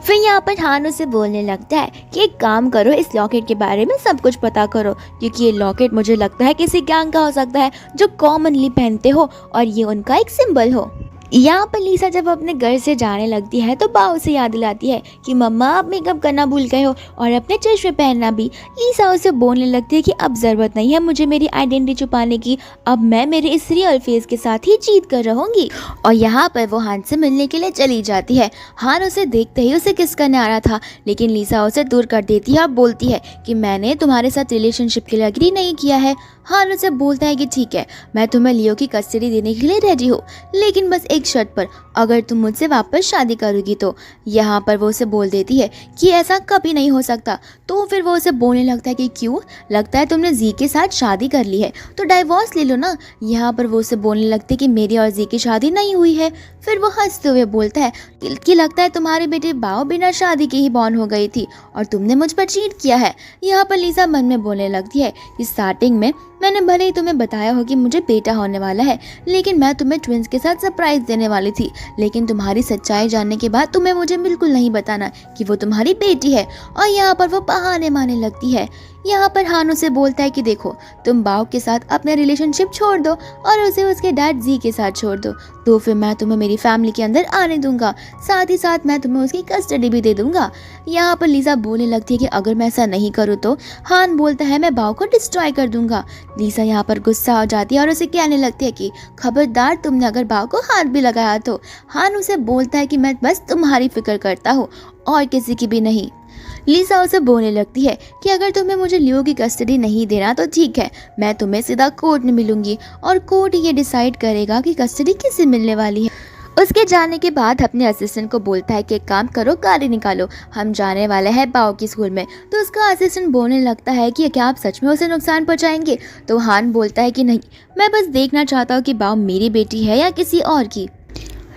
फिर यहाँ पर हान उसे बोलने लगता है कि एक काम करो, इस लॉकेट के बारे में सब कुछ पता करो, क्योंकि ये लॉकेट मुझे लगता है किसी गैंग का हो सकता है जो कॉमनली पहनते हो और ये उनका एक सिंबल हो। यहाँ पर लीसा जब अपने घर से जाने लगती है तो बाव से याद दिलाती है कि मम्मा आप मेकअप करना भूल गए हो और अपने चश्मे पहनना भी। लीसा उसे बोलने लगती है कि अब ज़रूरत नहीं है मुझे मेरी आइडेंटिटी छुपाने की, अब मैं मेरे इस रियल फेस के साथ ही जीत कर रहूँगी। और यहाँ पर वो हान से मिलने के लिए चली जाती है। हान उसे देखते ही उसे किस करने आ रहा था, लेकिन लीसा उसे दूर कर देती है और बोलती है कि मैंने तुम्हारे साथ रिलेशनशिप के लिए एग्री नहीं किया है। हान उसे बोलता है कि ठीक है, मैं तुम्हें लियो की कस्टडी देने के लिए रेडी हूँ, लेकिन बस एक शर्त पर, अगर तुम मुझसे वापस शादी करोगी तो। यहाँ पर वो उसे बोल देती है कि ऐसा कभी नहीं हो सकता। तो फिर वो उसे बोलने लगता है कि क्यों, लगता है तुमने जी के साथ शादी कर ली है तो डाइवोर्स ले लो ना। यहाँ पर वो उसे बोलने लगती है कि मेरी और जी की शादी नहीं हुई है। फिर वो हंसते हुए बोलता है कि लगता है तुम्हारे बेटे बाव बिना शादी के ही बॉर्न हो गई थी और तुमने मुझ पर चीट किया है। यहाँ पर लीसा मन में बोलने लगती है कि स्टार्टिंग में मैंने भले ही तुम्हें बताया हो कि मुझे बेटा होने वाला है, लेकिन मैं तुम्हें ट्विंस के साथ सरप्राइज देने वाली थी, लेकिन तुम्हारी सच्चाई जानने के बाद तुम्हें मुझे बिल्कुल नहीं बताना कि वो तुम्हारी बेटी है। और यहाँ पर वो बहाने मारने लगती है। यहाँ पर हान उसे बोलता है कि देखो, तुम बाव के साथ अपने रिलेशनशिप छोड़ दो और उसे उसके डैड जी के साथ छोड़ दो, तो फिर मैं तुम्हें मेरी फैमिली के अंदर आने दूंगा, साथ ही साथ मैं तुम्हें उसकी कस्टडी भी दे दूंगा। यहाँ पर लीसा बोलने लगती है कि अगर मैं ऐसा नहीं करूँ तो। हान बोलता है मैं बाव को डिस्ट्रॉय कर दूंगा। लीसा यहाँ पर गुस्सा हो जाती है और उसे कहने लगती है कि खबरदार तुमने अगर बाव को हाथ भी लगाया तो। हान उसे बोलता है कि मैं बस तुम्हारी फिक्र करता हूँ और किसी की भी नहीं। लीसा उसे बोलने लगती है कि अगर तुम्हें मुझे लियो की कस्टडी नहीं देना तो ठीक है, मैं तुम्हें सीधा कोर्ट में मिलूंगी और कोर्ट ये डिसाइड करेगा कि कस्टडी किसे मिलने वाली है। उसके जाने के बाद अपने असिस्टेंट को बोलता है कि एक काम करो, गाड़ी निकालो, हम जाने वाले हैं बाव की स्कूल में। तो उसका असिस्टेंट बोलने लगता है कि क्या आप सच में उसे नुकसान पहुंचाएंगे। तो हान बोलता है कि नहीं, मैं बस देखना चाहता हूँ कि बाव मेरी बेटी है या किसी और की।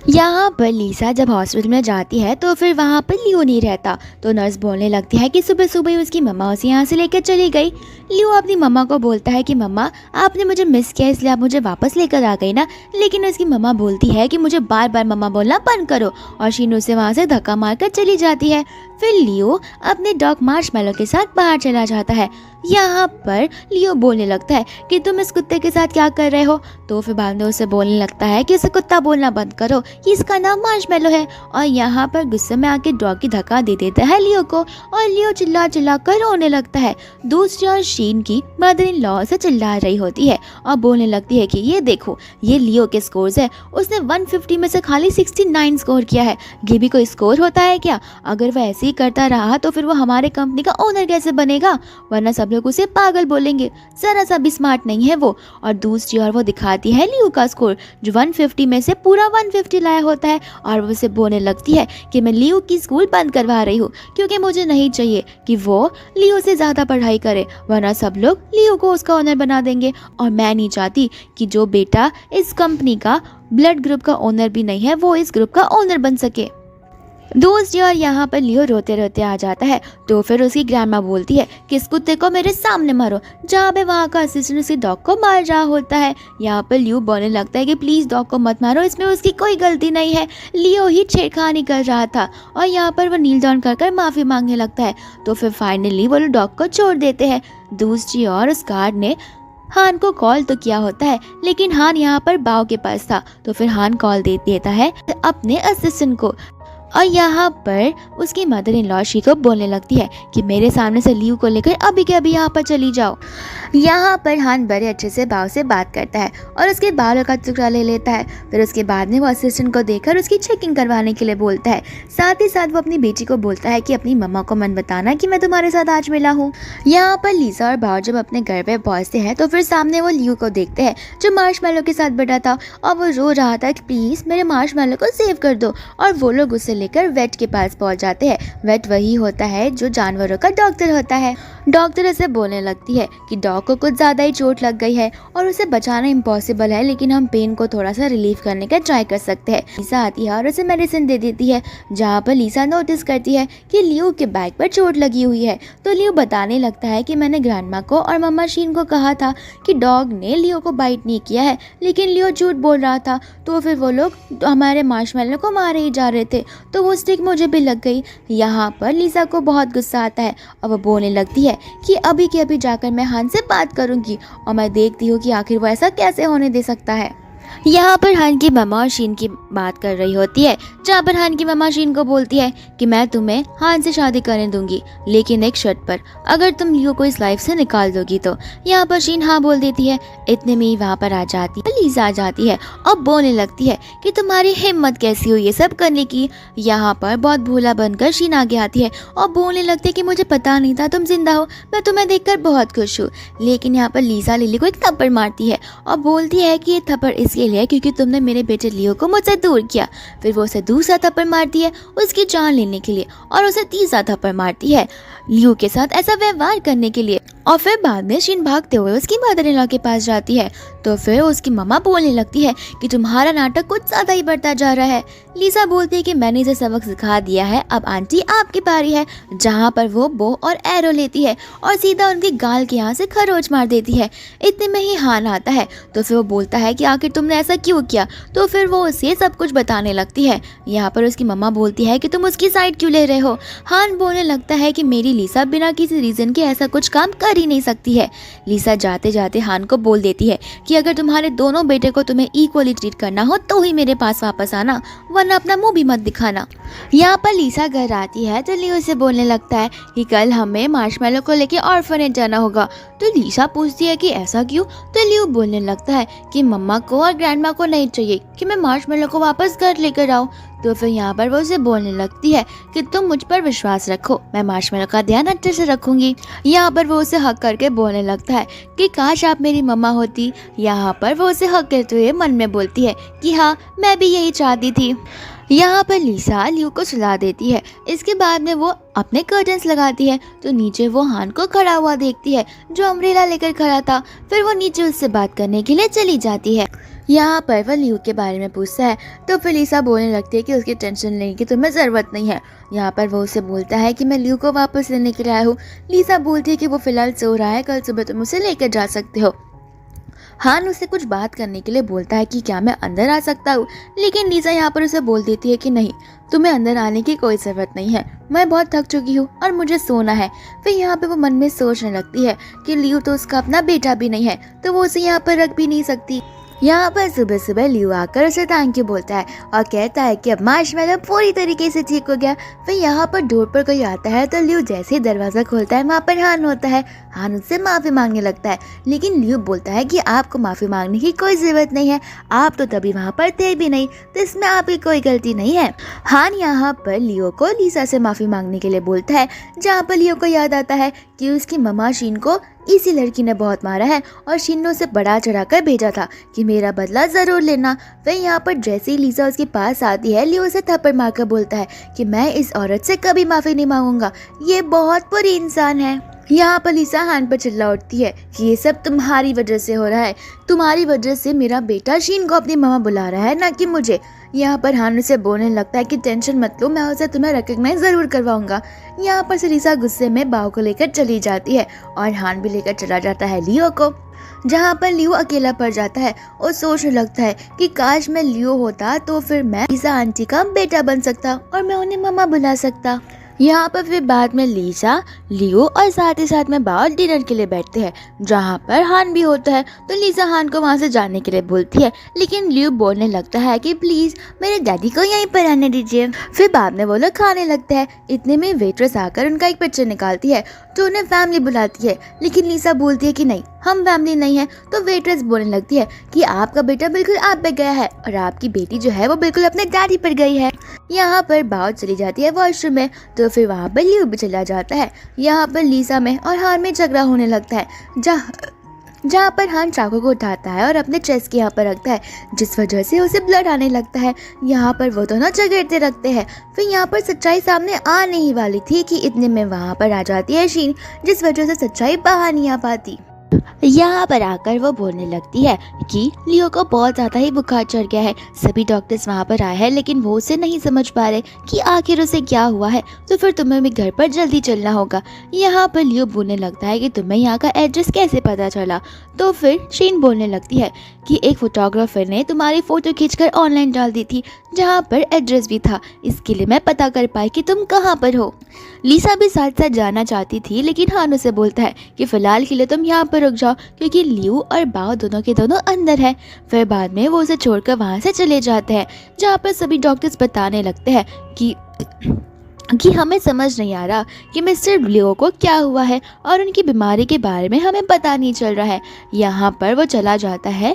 यहाँ पर लीसा जब हॉस्पिटल में जाती है तो फिर वहाँ पर लियो नहीं रहता। तो नर्स बोलने लगती है कि सुबह सुबह उसकी मम्मा उसे यहाँ से लेकर चली गई। लियो अपनी मम्मा को बोलता है कि मम्मा आपने मुझे मिस किया इसलिए आप मुझे वापस लेकर आ गई ना। लेकिन उसकी मम्मा बोलती है कि मुझे बार बार मम्मा बोलना बंद करो और शीनू से वहाँ से धक्का मारकर चली जाती है। फिर लियो अपने डॉग मार्शमैलो के साथ बाहर चला जाता है। यहाँ पर लियो बोलने लगता है कि तुम इस कुत्ते के साथ क्या कर रहे हो। तो फिर बाद में उसे बोलने लगता है कि उसे कुत्ता बोलना बंद करो, कि इसका नाम मार्शमैलो है। और यहाँ पर गुस्से में आके डॉग की धक्का दे देता है लियो को और लियो चिल्ला चिल्ला कर रोने लगता है। दूसरी ओर शीन की मदर इन लॉ से चिल्ला रही होती है और बोलने लगती है कि ये देखो, ये लियो के स्कोर्स है, उसने 150 में से खाली 69 स्कोर किया है। ये भी कोई स्कोर होता है क्या? अगर वह ऐसे ही करता रहा तो फिर वो हमारे कंपनी का ओनर कैसे बनेगा? वरना सब लोग उसे पागल बोलेंगे, जरा सा भी स्मार्ट नहीं है वो। और दूसरी ओर वो दिखाती है लियो का स्कोर जो 150 में से पूरा 150 लाया होता है और वो उसे बोलने लगती है कि मैं लियो की स्कूल बंद करवा रही हूँ, क्योंकि मुझे नहीं चाहिए कि वो लियो से ज़्यादा पढ़ाई करे, वरना सब लोग लियो को उसका ओनर बना देंगे। और मैं नहीं चाहती कि जो बेटा इस कंपनी का ब्लड ग्रुप का ओनर भी नहीं है वो इस ग्रुप का ओनर बन सके। दोस्त और यहाँ पर लियो रोते रोते आ जाता है। तो फिर उसकी ग्रैंडमा बोलती है कि इस कुत्ते को मेरे सामने मारो। जहाँ पे वहाँ का असिस्टेंट उसी डॉग को मार रहा होता है। यहाँ पर लियो बोलने लगता है कि प्लीज़ डॉग को मत मारो, इसमें उसकी कोई गलती नहीं है, लियो ही छेड़खानी कर रहा था। और यहाँ पर वो नील डाउन कर माफ़ी मांगने लगता है। तो फिर फाइनली वो डॉग को छोड़ देते हैं। दूसरी ओर उस गार्ड ने हान को कॉल तो किया होता है, लेकिन हान यहाँ पर बाव के पास था। तो फिर हान कॉल दे देता है अपने असिस्टेंट को और यहाँ पर उसकी मदर इन लॉ शी को बोलने लगती है कि मेरे सामने से लियो को लेकर अभी के अभी यहाँ पर चली जाओ। यहाँ पर हान बड़े अच्छे से बाव से बात करता है और उसके बालों का टुकड़ा ले लेता है। फिर उसके बाद में वो असिस्टेंट को देखकर उसकी चेकिंग करवाने के लिए बोलता है। साथ ही साथ वो अपनी बेटी को बोलता है कि अपनी मम्मा को मन बताना कि मैं तुम्हारे साथ आज मिला हूँ। यहाँ पर लीसा और बाव जब अपने घर पे पहुँचते हैं तो फिर सामने वो लियो को देखते हैं जो मार्शमैलो के साथ बैठा था और वो रो रहा था कि प्लीज़ मेरे मार्शमैलो को सेव कर दो। और वो लोग उसे लेकर वेट के पास पहुंच जाते हैं। वेट वही होता है जो जानवरों का डॉक्टर होता है। डॉक्टर उसे बोलने लगती है कि डॉग को कुछ ज़्यादा ही चोट लग गई है और उसे बचाना इम्पॉसिबल है, लेकिन हम पेन को थोड़ा सा रिलीफ करने का ट्राई कर सकते हैं। लीसा आती है और उसे मेडिसिन दे देती है। जहाँ पर लीसा नोटिस करती है कि लियो के बैक पर चोट लगी हुई है। तो लियो बताने लगता है कि मैंने ग्रैंडमा को और मम्मा शीन को कहा था कि डॉग ने लियो को बाइट नहीं किया है, लेकिन लियो झूठ बोल रहा था। तो फिर वो लोग हमारे मार्शमैलो को मारे ही जा रहे थे, तो वो स्टिक मुझे भी लग गई। यहाँ पर लीसा को बहुत गुस्सा आता है और वो बोलने लगती है कि अभी के अभी जाकर मैं हान से बात करूंगी और मैं देखती हूँ कि आखिर वो ऐसा कैसे होने दे सकता है। यहाँ पर हान की मम्मा और शीन की बात कर रही होती है, जहाँ पर हान की मम्मा शीन को बोलती है कि मैं तुम्हें हान से शादी करने दूंगी, लेकिन एक शर्त पर, अगर तुम लियो को इस लाइफ से निकाल दोगी तो। यहाँ पर शीन हाँ बोल देती है। इतने में ही वहाँ पर आ जाती है लीसा आ जाती है और बोलने लगती है कि तुम्हारी हिम्मत कैसी हुई ये सब करने की। यहाँ पर बहुत भोला बनकर शीन आगे आती है और बोलने लगती है कि मुझे पता नहीं था तुम जिंदा हो, मैं तुम्हें देखकर बहुत खुश हूँ। लेकिन यहाँ पर लीसा लिली को एक थप्पड़ मारती है और बोलती है कि ये थप्पड़ इसके लिए क्योंकि तुमने मेरे बेटे लियो को मुझसे दूर किया। फिर वो उसे दूसरा थप्पड़ मारती है उसकी जान लेने के लिए और उसे तीसरा थप्पड़ मारती है लियो के साथ ऐसा व्यवहार करने के लिए। और फिर बाद में शीन भागते हुए उसकी मदर इन लॉ के पास जाती है। तो फिर उसकी मम्मा बोलने लगती है कि तुम्हारा नाटक कुछ ज़्यादा ही बढ़ता जा रहा है। लीसा बोलती है कि मैंने इसे सबक सिखा दिया है, अब आंटी आपकी बारी है। जहाँ पर वो बो और एरो लेती है और सीधा उनकी गाल के यहाँ से खरोच मार देती है। इतने में ही हान आता है। तो फिर वो बोलता है कि आखिर तुमने ऐसा क्यों किया। तो फिर वो उसे सब कुछ बताने लगती है। यहाँ पर उसकी मम्मा बोलती है कि तुम उसकी साइड क्यों ले रहे हो। हान बोलने लगता है कि मेरी लीसा बिना किसी रीज़न के ऐसा कुछ काम कर ही नहीं सकती है। लीसा जाते जाते हान को बोल देती है कि अगर तुम्हारे दोनों बेटे को तुम्हें इक्वली ट्रीट करना हो तो ही मेरे पास वापस आना, वरना अपना मुंह भी मत दिखाना। यहाँ पर लीसा घर आती है तो लियो से बोलने लगता है कि कल हमें मार्शमैलो को लेके ऑर्फनेज जाना होगा। तो लीसा पूछती है कि ऐसा क्यों। तो लियो बोलने लगता है कि मम्मा को और ग्रैंडमा को नहीं चाहिए कि मैं मार्शमैलो को वापस घर लेकर आऊँ। तो फिर यहाँ पर वो उसे बोलने लगती है कि तुम मुझ पर विश्वास रखो, मैं मार्शमैलो का ध्यान अच्छे से रखूंगी। यहाँ पर वो उसे हक करके बोलने लगता है कि काश आप मेरी मम्मा होती। यहाँ पर वो उसे हक करते हुए मन में बोलती है कि हाँ मैं भी यही चाहती थी। यहाँ पर लीसा लियो को सुला देती है। इसके बाद में वो अपने कर्टन्स लगाती है तो नीचे वो हान को खड़ा हुआ देखती है जो अम्ब्रेला लेकर खड़ा था। फिर वो नीचे उससे बात करने के लिए चली जाती है। यहाँ पर वह लियो के बारे में पूछता है तो फिर लीसा बोलने लगती है कि उसकी टेंशन लेने की तुम्हें ज़रूरत नहीं है। यहाँ पर वो उसे बोलता है कि मैं लियो को वापस लेने के लिए आया हूँ। लीसा बोलती है कि वो फिलहाल सो रहा है, कल सुबह तुम उसे लेकर जा सकते हो। हान उसे कुछ बात करने के लिए बोलता है कि क्या मैं अंदर आ सकता हूँ, लेकिन लीसा यहाँ पर उसे बोल देती है कि नहीं, तुम्हें अंदर आने की कोई ज़रूरत नहीं है, मैं बहुत थक चुकी हूँ और मुझे सोना है। फिर यहाँ पे वो मन में सोचने लगती है कि लियो तो उसका अपना बेटा भी नहीं है, तो वो उसे यहाँ पर रख भी नहीं सकती। यहाँ पर सुबह सुबह लियो आकर उसे थैंक यू बोलता है और कहता है कि अब मार्शमैलो पूरी तरीके से ठीक हो गया। फिर यहाँ पर डोर पर कोई आता है तो लियो जैसे ही दरवाजा खोलता है वहाँ पर हान होता है। हान उससे माफी मांगने लगता है, लेकिन लियो बोलता है कि आपको माफी मांगने की कोई जरूरत नहीं है, आप तो तभी वहाँ पर थे भी नहीं, तो इसमें आपकी कोई गलती नहीं है। हान यहाँ पर लियो को लीसा से माफी मांगने के लिए बोलता है, जहाँ पर लियो को याद आता है कि उसकी मम्मा शीन को इसी लड़की ने बहुत मारा है और शीन ने उसे बढ़ा चढ़ा कर भेजा था कि मेरा बदला जरूर लेना। फिर यहाँ पर जैसे ही लीसा उसके पास आती है, लियो उसे थप्पड़ मारकर बोलता है कि मैं इस औरत से कभी माफी नहीं मांगूंगा, ये बहुत बुरी इंसान है। यहाँ पर लीसा हान पर चिल्ला उठती है कि ये सब तुम्हारी वजह से हो रहा है, तुम्हारी वजह से मेरा बेटा शीन को अपनी मम्मा बुला रहा है, ना कि मुझे। यहाँ पर हान उसे बोलने लगता है कि टेंशन मत लो, मैं उसे तुम्हें रिकॉग्नाइज जरूर करवाऊंगा। यहाँ पर से लीसा गुस्से में बाव को लेकर चली जाती है और हान भी लेकर चला जाता है लियो को। जहाँ पर लियो अकेला पड़ जाता है और सोचने लगता है कि काश मैं लियो होता तो फिर मैं लीसा आंटी का बेटा बन सकता और मैं उन्हें मम्मा बुला सकता। यहाँ पर फिर बाद में लीसा, लियो और साथ ही साथ में बाव डिनर के लिए बैठते हैं, जहाँ पर हान भी होता है। तो लीसा हान को वहाँ से जाने के लिए बोलती है, लेकिन लियो बोलने लगता है कि प्लीज मेरे डैडी को यहीं पर रहने दीजिए। फिर बाद में वो लोग खाने लगते हैं। इतने में वेट्रेस आकर उनका एक पिक्चर निकालती है तो उन्हें फैमिली बुलाती है, लेकिन लीसा बोलती है कि नहीं, हम फैमिली नहीं है। तो वेट्रेस बोलने लगती है कि आपका बेटा बिल्कुल आप पे गया है और आपकी बेटी जो है वो बिल्कुल अपने डैडी पर गई है। यहाँ पर बाव चली जाती है वॉशरूम में, तो फिर वहाँ पर लियो भी चला जाता है। यहाँ पर लीसा में और हान में झगड़ा होने लगता है, जहाँ पर हान चाकू को उठाता है और अपने चेस्ट के यहाँ पर रखता है, जिस वजह से उसे ब्लड आने लगता है। यहाँ पर वो दोनों झगड़ते रखते हैं। फिर यहाँ पर सच्चाई सामने आने ही वाली थी कि इतने में वहाँ पर आ जाती है शीन, जिस वजह से सच्चाई बाहर नहीं आ पाती। यहाँ पर आकर वो बोलने लगती है कि लियो को बहुत ज़्यादा ही बुखार चढ़ गया है, सभी डॉक्टर्स वहाँ पर आए हैं लेकिन वो उसे नहीं समझ पा रहे कि आखिर उसे क्या हुआ है, तो फिर तुम्हें भी घर पर जल्दी चलना होगा। यहाँ पर लियो बोलने लगता है कि तुम्हें यहाँ का एड्रेस कैसे पता चला। तो फिर शीन बोलने लगती है कि एक फोटोग्राफर ने तुम्हारी फ़ोटो खींचकर ऑनलाइन डाल दी थी, जहाँ पर एड्रेस भी था, इसके लिए मैं पता कर पाई कि तुम कहाँ पर हो। लीसा भी साथ साथ जाना चाहती थी, लेकिन हान उसे बोलता है कि फ़िलहाल के लिए तुम यहाँ पर रुक जाओ, क्योंकि लियो और बाव दोनों के दोनों अंदर है। फिर बाद में वो उसे छोड़कर वहाँ से चले जाते हैं, जहाँ पर सभी डॉक्टर्स बताने लगते हैं कि हमें समझ नहीं आ रहा कि मिस्टर लियो को क्या हुआ है और उनकी बीमारी के बारे में हमें पता नहीं चल रहा है। यहाँ पर वो चला जाता है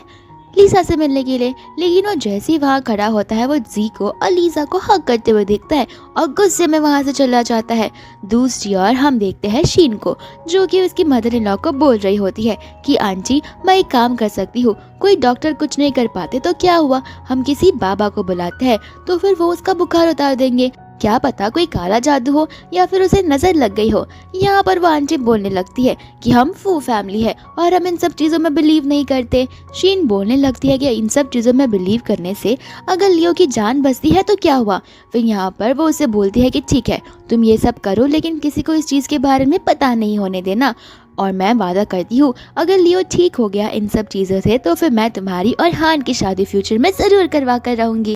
लीसा से मिलने के लिए, लेकिन वो जैसे ही वहाँ खड़ा होता है वो जी को और लीसा को हक करते हुए देखता है और गुस्से में वहाँ से चला जाता है। दूसरी ओर हम देखते हैं शीन को, जो कि उसकी मदर इन लॉ को बोल रही होती है कि आंटी मैं एक काम कर सकती हूँ, कोई डॉक्टर कुछ नहीं कर पाते तो क्या हुआ, हम किसी बाबा को बुलाते हैं तो फिर वो उसका बुखार उतार देंगे, क्या पता कोई काला जादू हो या फिर उसे नजर लग गई हो। यहाँ पर वो आंटी बोलने लगती है कि हम फू फैमिली है और हम इन सब चीज़ों में बिलीव नहीं करते। शीन बोलने लगती है कि इन सब चीज़ों में बिलीव करने से अगर लियो की जान बचती है तो क्या हुआ। फिर यहाँ पर वो उसे बोलती है कि ठीक है तुम ये सब करो, लेकिन किसी को इस चीज़ के बारे में पता नहीं होने देना, और मैं वादा करती हूँ अगर लियो ठीक हो गया इन सब चीज़ों से तो फिर मैं तुम्हारी और हान की शादी फ्यूचर में ज़रूर करवा कर रहूँगी।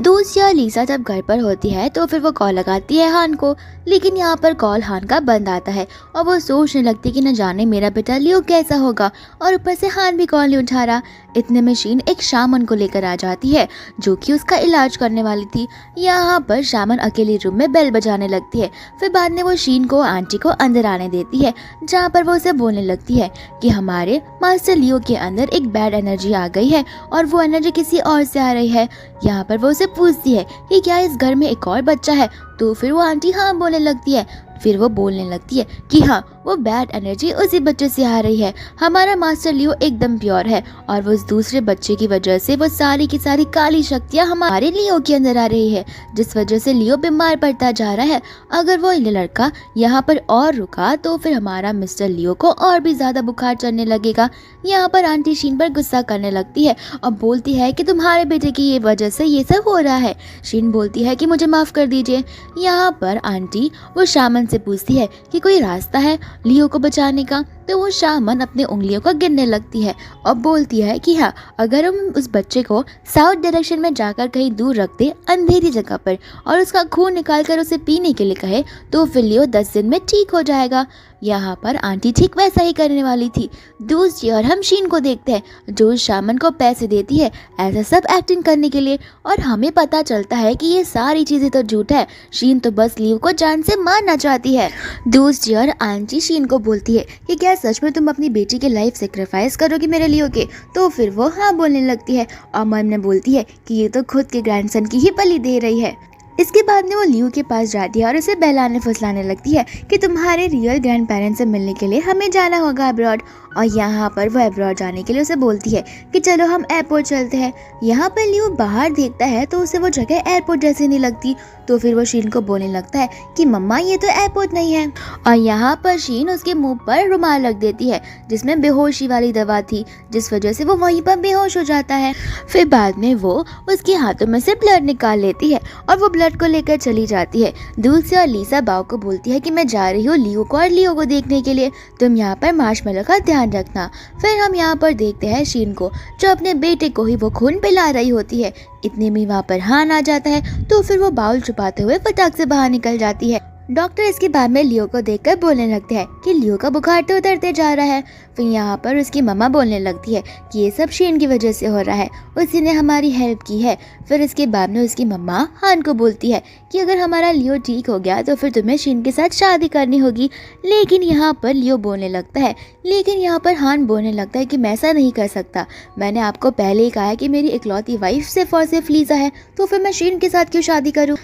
दूसरी ओर लीसा जब घर पर होती है तो फिर वो कॉल लगाती है हान को, लेकिन यहाँ पर कॉल हान का बंद आता है और वो सोचने लगती कि न जाने मेरा बेटा लियो कैसा होगा, और ऊपर से हान भी कॉल नहीं उठा रहा। इतने में शीन एक शामन को लेकर आ जाती है जो कि उसका इलाज करने वाली थी। यहाँ पर शामन अकेले रूम में बेल बजाने लगती है। फिर बाद में वो शीन को आंटी को अंदर आने देती है, जहाँ पर वो उसे बोलने लगती है कि हमारे मास्टर लियो के अंदर एक बैड एनर्जी आ गई है और वो एनर्जी किसी और से आ रही है। यहाँ पर वो उसे पूछती है कि क्या इस घर में एक और बच्चा है, तो फिर वो आंटी हाँ बोलने लगती है। फिर वो बोलने लगती है कि हाँ वो बैड एनर्जी उसी बच्चे से आ रही है, हमारा मास्टर लियो एकदम प्योर है और वो उस दूसरे बच्चे की वजह से वो सारी की सारी काली शक्तियाँ हमारे लियो के अंदर आ रही है, जिस वजह से लियो बीमार पड़ता जा रहा है। अगर वो लड़का यहाँ पर और रुका तो फिर हमारा मिस्टर लियो को और भी ज्यादा बुखार चढ़ने लगेगा। यहाँ पर आंटी शीन पर गुस्सा करने लगती है और बोलती है कि तुम्हारे बेटे की ये वजह से ये सब हो रहा है। शीन बोलती है कि मुझे माफ कर दीजिए। यहाँ पर आंटी वो शामन से पूछती है कि कोई रास्ता है लियो को बचाने का। तो वो शामन अपनी उंगलियों को गिनने लगती है और बोलती है कि हाँ, अगर हम उस बच्चे को साउथ डायरेक्शन में जाकर कहीं दूर रख दे अंधेरी जगह पर और उसका खून निकाल कर उसे पीने के लिए कहे तो फिर लियो 10 दिन में ठीक हो जाएगा। यहाँ पर आंटी ठीक वैसा ही करने वाली थी। दूसरी ओर हम शीन को देखते हैं जो शामन को पैसे देती है ऐसा सब एक्टिंग करने के लिए, और हमें पता चलता है कि ये सारी चीजें तो झूठ है। शीन तो बस लियो को जान से मारना चाहती है। दूसरी ओर आंटी शीन को बोलती है कि क्या सच में तुम अपनी बेटी की लाइफ सेक्रीफाइस करोगी मेरे लियो के? तो फिर वो हाँ बोलने लगती है और मन में बोलती है कि ये तो खुद के ग्रैंडसन की ही बलि दे रही है। इसके बाद में वो लियो के पास जाती है और उसे बहलाने फुसलाने लगती है कि तुम्हारे रियल ग्रैंड पेरेंट्स से मिलने के लिए हमें जाना होगा अब्रॉड। और यहाँ पर वो अब्रॉड जाने के लिए उसे बोलती है कि चलो हम एयरपोर्ट चलते हैं। यहाँ पर लियो बाहर देखता है तो उसे वो जगह एयरपोर्ट जैसी नहीं लगती, तो फिर वो शीन को बोलने लगता है कि मम्मा ये तो एयरपोर्ट नहीं है। और यहाँ पर शीन उसके मुंह पर रुमाल रख देती है जिसमें बेहोशी वाली दवा थी, जिस वजह से वो वहीं पर बेहोश हो जाता है। फिर बाद में वो उसके हाथों में से ब्लड निकाल लेती है और वो ब्लड को लेकर चली जाती है। दूर से और लीसा बाव को बोलती है कि मैं जा रही हूँ लियो को और लियो को देखने के लिए, तुम यहाँ पर मार्शमेलो का ध्यान रखना। फिर हम यहाँ पर देखते हैं शीन को जो अपने बेटे को ही वो खून पिला रही होती है। इतने में वहाँ पर हान आ जाता है तो फिर वो बाउल छुपाते हुए फटाक से बाहर निकल जाती है। डॉक्टर इसके बाद में लियो को देखकर बोलने लगते हैं कि लियो का बुखार तो उतरते जा रहा है। फिर यहाँ पर उसकी मम्मा बोलने लगती है कि ये सब शीन की वजह से हो रहा है, उसी ने हमारी हेल्प की है। फिर इसके बाद में उसकी मम्मा हान को बोलती है कि अगर हमारा लियो ठीक हो गया तो फिर तुम्हें शीन के साथ शादी करनी होगी। लेकिन यहाँ पर लियो बोलने लगता है, लेकिन यहाँ पर हान बोलने लगता है कि मैं ऐसा नहीं कर सकता, मैंने आपको पहले ही कहा है कि मेरी इकलौती वाइफ सिर्फ और सिर्फ लीजा है, तो फिर मैं शीन के साथ क्यों शादी करूँ।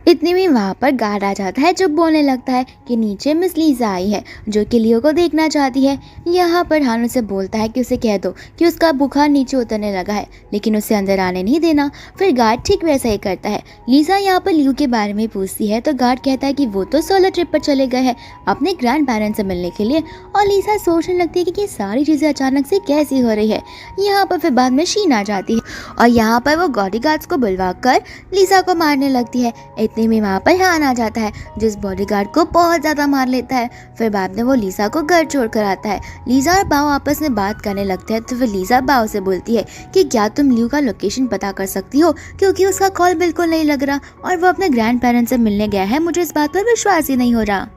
इतने में वहाँ पर गार्ड आ जाता है जो बोलने लगता है कि नीचे मिस लीजा आई है जो कि लियो को देखना चाहती है। यहाँ पर हान उसे बोलता है कि उसे कह दो कि उसका बुखार नीचे उतरने लगा है, लेकिन उसे अंदर आने नहीं देना। फिर गार्ड ठीक वैसा ही करता है। लीजा यहाँ पर लियो के बारे में पूछती है तो गार्ड कहता है कि वो तो सोलो ट्रिप पर चले गए हैं अपने ग्रैंड पेरेंट्स से मिलने के लिए। और लीजा सोचने लगती है कि ये सारी चीज़ें अचानक से कैसी हो रही है। यहाँ पर फिर बाद में शीन आ जाती है और यहाँ पर वो बॉडीगार्ड्स को बुलवा कर लीजा को मारने लगती है। इतने में वहाँ पर हान आ जाता है जिस बॉडीगार्ड को बहुत ज़्यादा मार लेता है। फिर बाद में वो लीजा को घर छोड़ कर आता है। लीजा और बाव आपस में बात करने लगते हैं तो फिर लीजा बाव से बोलती है कि क्या तुम लियो का लोकेशन पता कर सकती हो, क्योंकि उसका कॉल बिल्कुल नहीं लग रहा और वो अपने ग्रैंड पेरेंट्स से मिलने गया है, मुझे इस बात पर विश्वास ही नहीं हो रहा।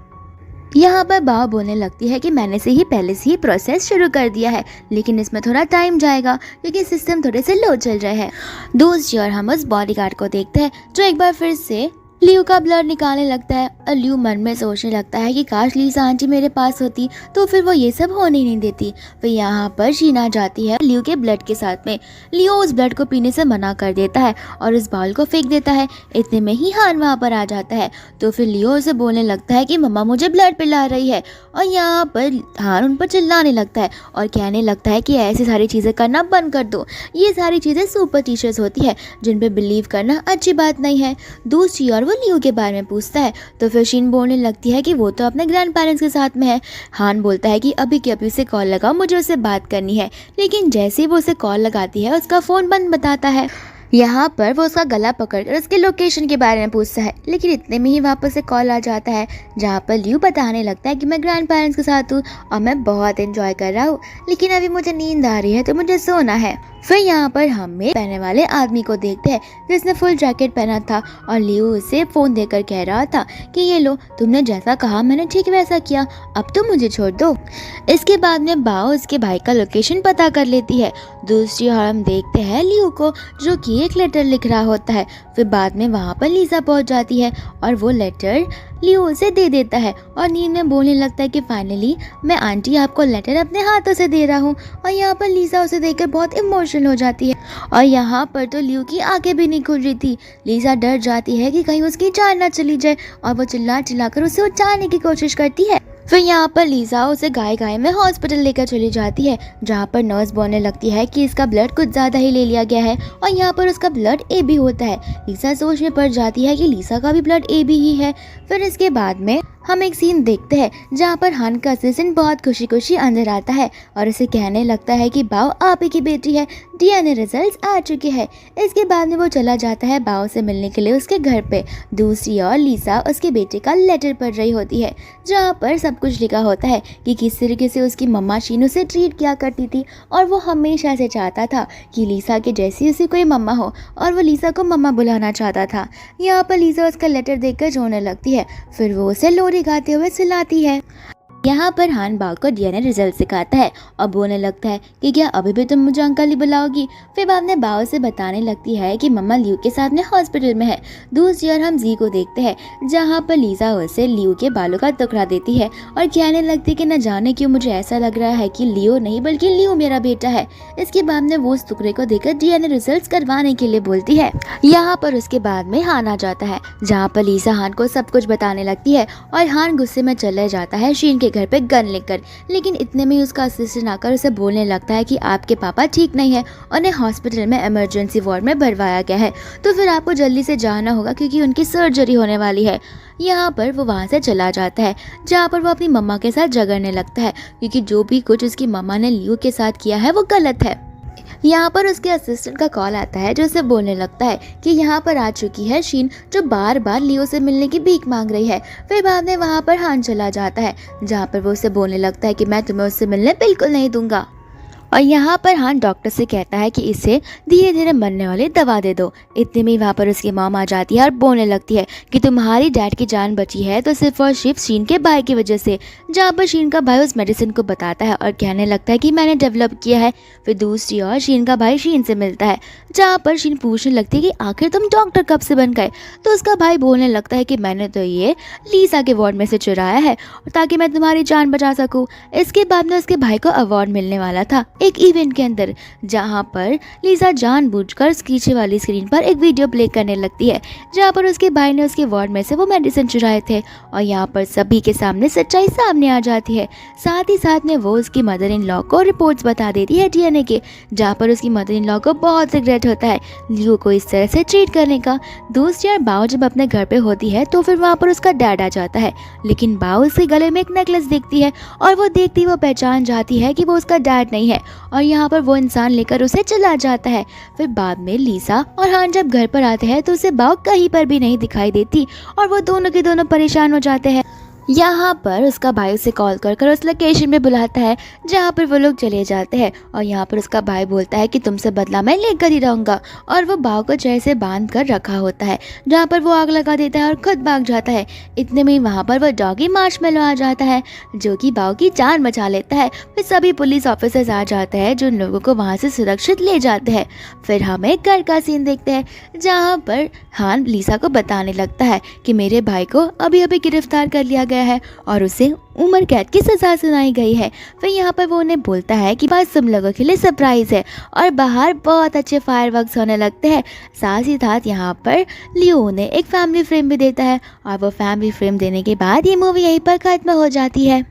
यहाँ पर बाव बोलने लगती है कि मैंने से ही पहले से ही प्रोसेस शुरू कर दिया है, लेकिन इसमें थोड़ा टाइम जाएगा क्योंकि सिस्टम थोड़े से लो चल रहे हैं। दूसरी ओर हम उस बॉडीगार्ड को देखते हैं जो एक बार फिर से लियो का ब्लड निकालने लगता है और लियो मन में सोचने लगता है कि काश लीजा आंटी मेरे पास होती तो फिर वो ये सब होने नहीं देती। फिर यहाँ पर शीन आ जाती है लियो के ब्लड के साथ में। लियो उस ब्लड को पीने से मना कर देता है और उस बाउल को फेंक देता है। इतने में ही हान वहाँ पर आ जाता है तो फिर लियो उसे बोलने लगता है कि मम्मा मुझे ब्लड पिला रही है। और यहाँ पर हान उन पर चिल्लाने लगता है और कहने लगता है कि ऐसी सारी चीज़ें करना बंद कर दो, ये सारी चीज़ें सुपरस्टिशियस होती है जिन पे बिलीव करना अच्छी बात नहीं है। दूसरी ओर वो लियो के बारे में पूछता है तो फिर शीन बोलने लगती है कि वो तो अपने ग्रैंड पेरेंट्स के साथ में है। हान बोलता है कि अभी के अभी उसे कॉल लगाओ, मुझे उससे बात करनी है। लेकिन जैसे ही वो उसे कॉल लगाती है उसका फ़ोन बंद बताता है। यहाँ पर वो उसका गला पकड़कर उसके लोकेशन के बारे में पूछता है, लेकिन इतने में ही वापस से कॉल आ जाता है जहाँ पर लियो बताने लगता है कि मैं ग्रैंड पेरेंट्स के साथ हूँ और मैं बहुत एंजॉय कर रहा हूँ, लेकिन अभी मुझे नींद आ रही है तो मुझे सोना है। फिर यहाँ पर हमें पहनने वाले आदमी को देखते हैं जिसने फुल जैकेट पहना था और लियो उसे फ़ोन देकर कह रहा था कि ये लो, तुमने जैसा कहा मैंने ठीक वैसा किया, अब तुम मुझे छोड़ दो। इसके बाद में बाओ उसके भाई का लोकेशन पता कर लेती है। दूसरी ओर हम देखते हैं लियो को जो कि एक लेटर लिख रहा होता है। फिर बाद में वहाँ पर लीजा पहुँच जाती है और वो लेटर लियो उसे दे देता है और नींद में बोलने लगता है कि फाइनली मैं आंटी आपको लेटर अपने हाथों से दे रहा हूँ। और यहाँ पर लीजा उसे देखकर बहुत इमोशनल हो जाती है और यहाँ पर तो लियो की आंखें भी नहीं खुल रही थी। लीजा डर जाती है कि कहीं उसकी जान ना चली जाए और वो चिल्ला चिल्लाकर उसे उठाने की कोशिश करती है। फिर यहाँ पर लीजा उसे गाय में हॉस्पिटल लेकर चली जाती है जहाँ पर नर्स बोलने लगती है कि इसका ब्लड कुछ ज़्यादा ही ले लिया गया है और यहाँ पर उसका ब्लड ए बी होता है। लीजा सोच में पड़ जाती है कि लीजा का भी ब्लड ए बी ही है। फिर इसके बाद में हम एक सीन देखते हैं जहाँ पर हान का असिस्टेंट बहुत खुशी खुशी अंदर आता है और उसे कहने लगता है कि बाओ आप ही की बेटी है, डीएनए रिजल्ट्स आ चुके हैं। इसके बाद में वो चला जाता है बाओ से मिलने के लिए उसके घर पे। दूसरी ओर लीसा उसके बेटे का लेटर पढ़ रही होती है जहाँ पर सब कुछ लिखा होता है कि किस तरीके से उसकी मम्मा शीन उसे ट्रीट किया करती थी और वो हमेशा से चाहता था कि लीसा के जैसी उसे कोई मम्मा हो और वो लीसा को मम्मा बुलाना चाहता था। यहाँ पर लीसा उसका लेटर देखकर रोने लगती है, फिर वो उसे लोरी गाते हुए सुलाती है। यहाँ पर हान बाओ को डीएनए रिजल्ट सिखाता है और बोलने लगता है कि क्या अभी भी तुम मुझे अंकल ही बुलाओगी। फिर बाद में बाओ से बताने लगती है कि मम्मा लियू के साथ में हॉस्पिटल में है। दूसरी ओर हम जी को देखते हैं जहाँ पर लीसा उसे लियू के बालों का टुकड़ा देती है और कहने लगती है कि न जाने क्यों मुझे ऐसा लग रहा है कि लियो नहीं बल्कि लियू मेरा बेटा है। इसके बाद में वो उस टुकड़े को देकर डीएनए रिजल्ट करवाने के लिए बोलती है। यहाँ पर उसके बाद में हान आ जाता है जहाँ पर लीसा हान को सब कुछ बताने लगती है और हान गुस्से में चले जाता है शीन के घर पे गन लेकर। लेकिन इतने में उसका असिस्टेंट आकर उसे बोलने लगता है कि आपके पापा ठीक नहीं है, उन्हें हॉस्पिटल में इमरजेंसी वार्ड में भरवाया गया है, तो फिर आपको जल्दी से जाना होगा क्योंकि उनकी सर्जरी होने वाली है। यहाँ पर वो वहाँ से चला जाता है जहाँ पर वो अपनी मम्मा के साथ झगड़ने लगता है क्योंकि जो भी कुछ उसकी मम्मा ने लियो के साथ किया है वो गलत है। यहाँ पर उसके असिस्टेंट का कॉल आता है जो उसे बोलने लगता है कि यहाँ पर आ चुकी है शीन जो बार बार लियो से मिलने की भीख मांग रही है। फिर बाद में वहाँ पर हान चला जाता है जहाँ पर वो उसे बोलने लगता है कि मैं तुम्हें उससे मिलने बिल्कुल नहीं दूंगा। और यहाँ पर हान डॉक्टर से कहता है कि इसे धीरे धीरे मरने वाली दवा दे दो। इतने में वहाँ पर उसकी मॉम आ जाती है और बोलने लगती है कि तुम्हारी डैड की जान बची है तो सिर्फ और सिर्फ शीन के भाई की वजह से। जहाँ पर शीन का भाई उस मेडिसिन को बताता है और कहने लगता है कि मैंने डेवलप किया है। फिर दूसरी ओर शीन का भाई शीन से मिलता है जहाँ पर शीन पूछने लगती है कि आखिर तुम डॉक्टर कब से बन गए। तो उसका भाई बोलने लगता है कि मैंने तो ये लीसा के वार्ड में से चुराया है ताकि मैं तुम्हारी जान बचा सकूँ। इसके बाद में उसके भाई को अवार्ड मिलने वाला था एक इवेंट के अंदर जहां पर लीसा जानबूझकर पीछे वाली स्क्रीन पर एक वीडियो प्ले करने लगती है जहां पर उसके भाई ने उसके वार्ड में से वो मेडिसिन चुराए थे और यहां पर सभी के सामने सच्चाई सामने आ जाती है। साथ ही साथ में वो उसकी मदर इन लॉ को रिपोर्ट्स बता देती है डीएनए के, जहां पर उसकी मदर इन लॉ को बहुत रिग्रेट होता है लियो को इस तरह से ट्रीट करने का। दूसरी ओर बाओ जब अपने घर पे होती है तो फिर वहाँ पर उसका डैड आ जाता है, लेकिन बाओ उसके गले में एक नेकलेस देखती है और वो देखती वो पहचान जाती है कि वो उसका डैड नहीं है और यहाँ पर वो इंसान लेकर उसे चला जाता है। फिर बाद में लीसा और हान जब घर पर आते हैं तो उसे बाओ कहीं पर भी नहीं दिखाई देती और वो दोनों के दोनों परेशान हो जाते हैं। यहाँ पर उसका भाई उसे कॉल कर उस लोकेशन पे बुलाता है जहाँ पर वो लोग चले जाते हैं और यहाँ पर उसका भाई बोलता है कि तुमसे बदला मैं लेकर ही रहूँगा और वो बाव को चेहरे से बांध कर रखा होता है जहाँ पर वो आग लगा देता है और खुद भाग जाता है। इतने में वहाँ पर वो डॉगी मार्शमेलो आ जाता है जो कि बाव की जान बचा लेता है। फिर सभी पुलिस ऑफिसर्स आ जाते हैं जो उन लोगों को वहाँ से सुरक्षित ले जाते हैं। फिर हम एक घर का सीन देखते हैं जहाँ पर हान लीसा को बताने लगता है कि मेरे भाई को अभी अभी गिरफ्तार कर लिया गया है और उसे उम्र कैद की सजा सुनाई गई है। फिर यहाँ पर वो उन्हें बोलता है कि बस तुम लोगों के लिए सरप्राइज है और बाहर बहुत अच्छे फायरवर्क्स होने लगते हैं। साथ ही साथ यहाँ पर लियो उन्हें एक फैमिली फ्रेम भी देता है और वो फैमिली फ्रेम देने के बाद ये मूवी यहीं पर खत्म हो जाती है।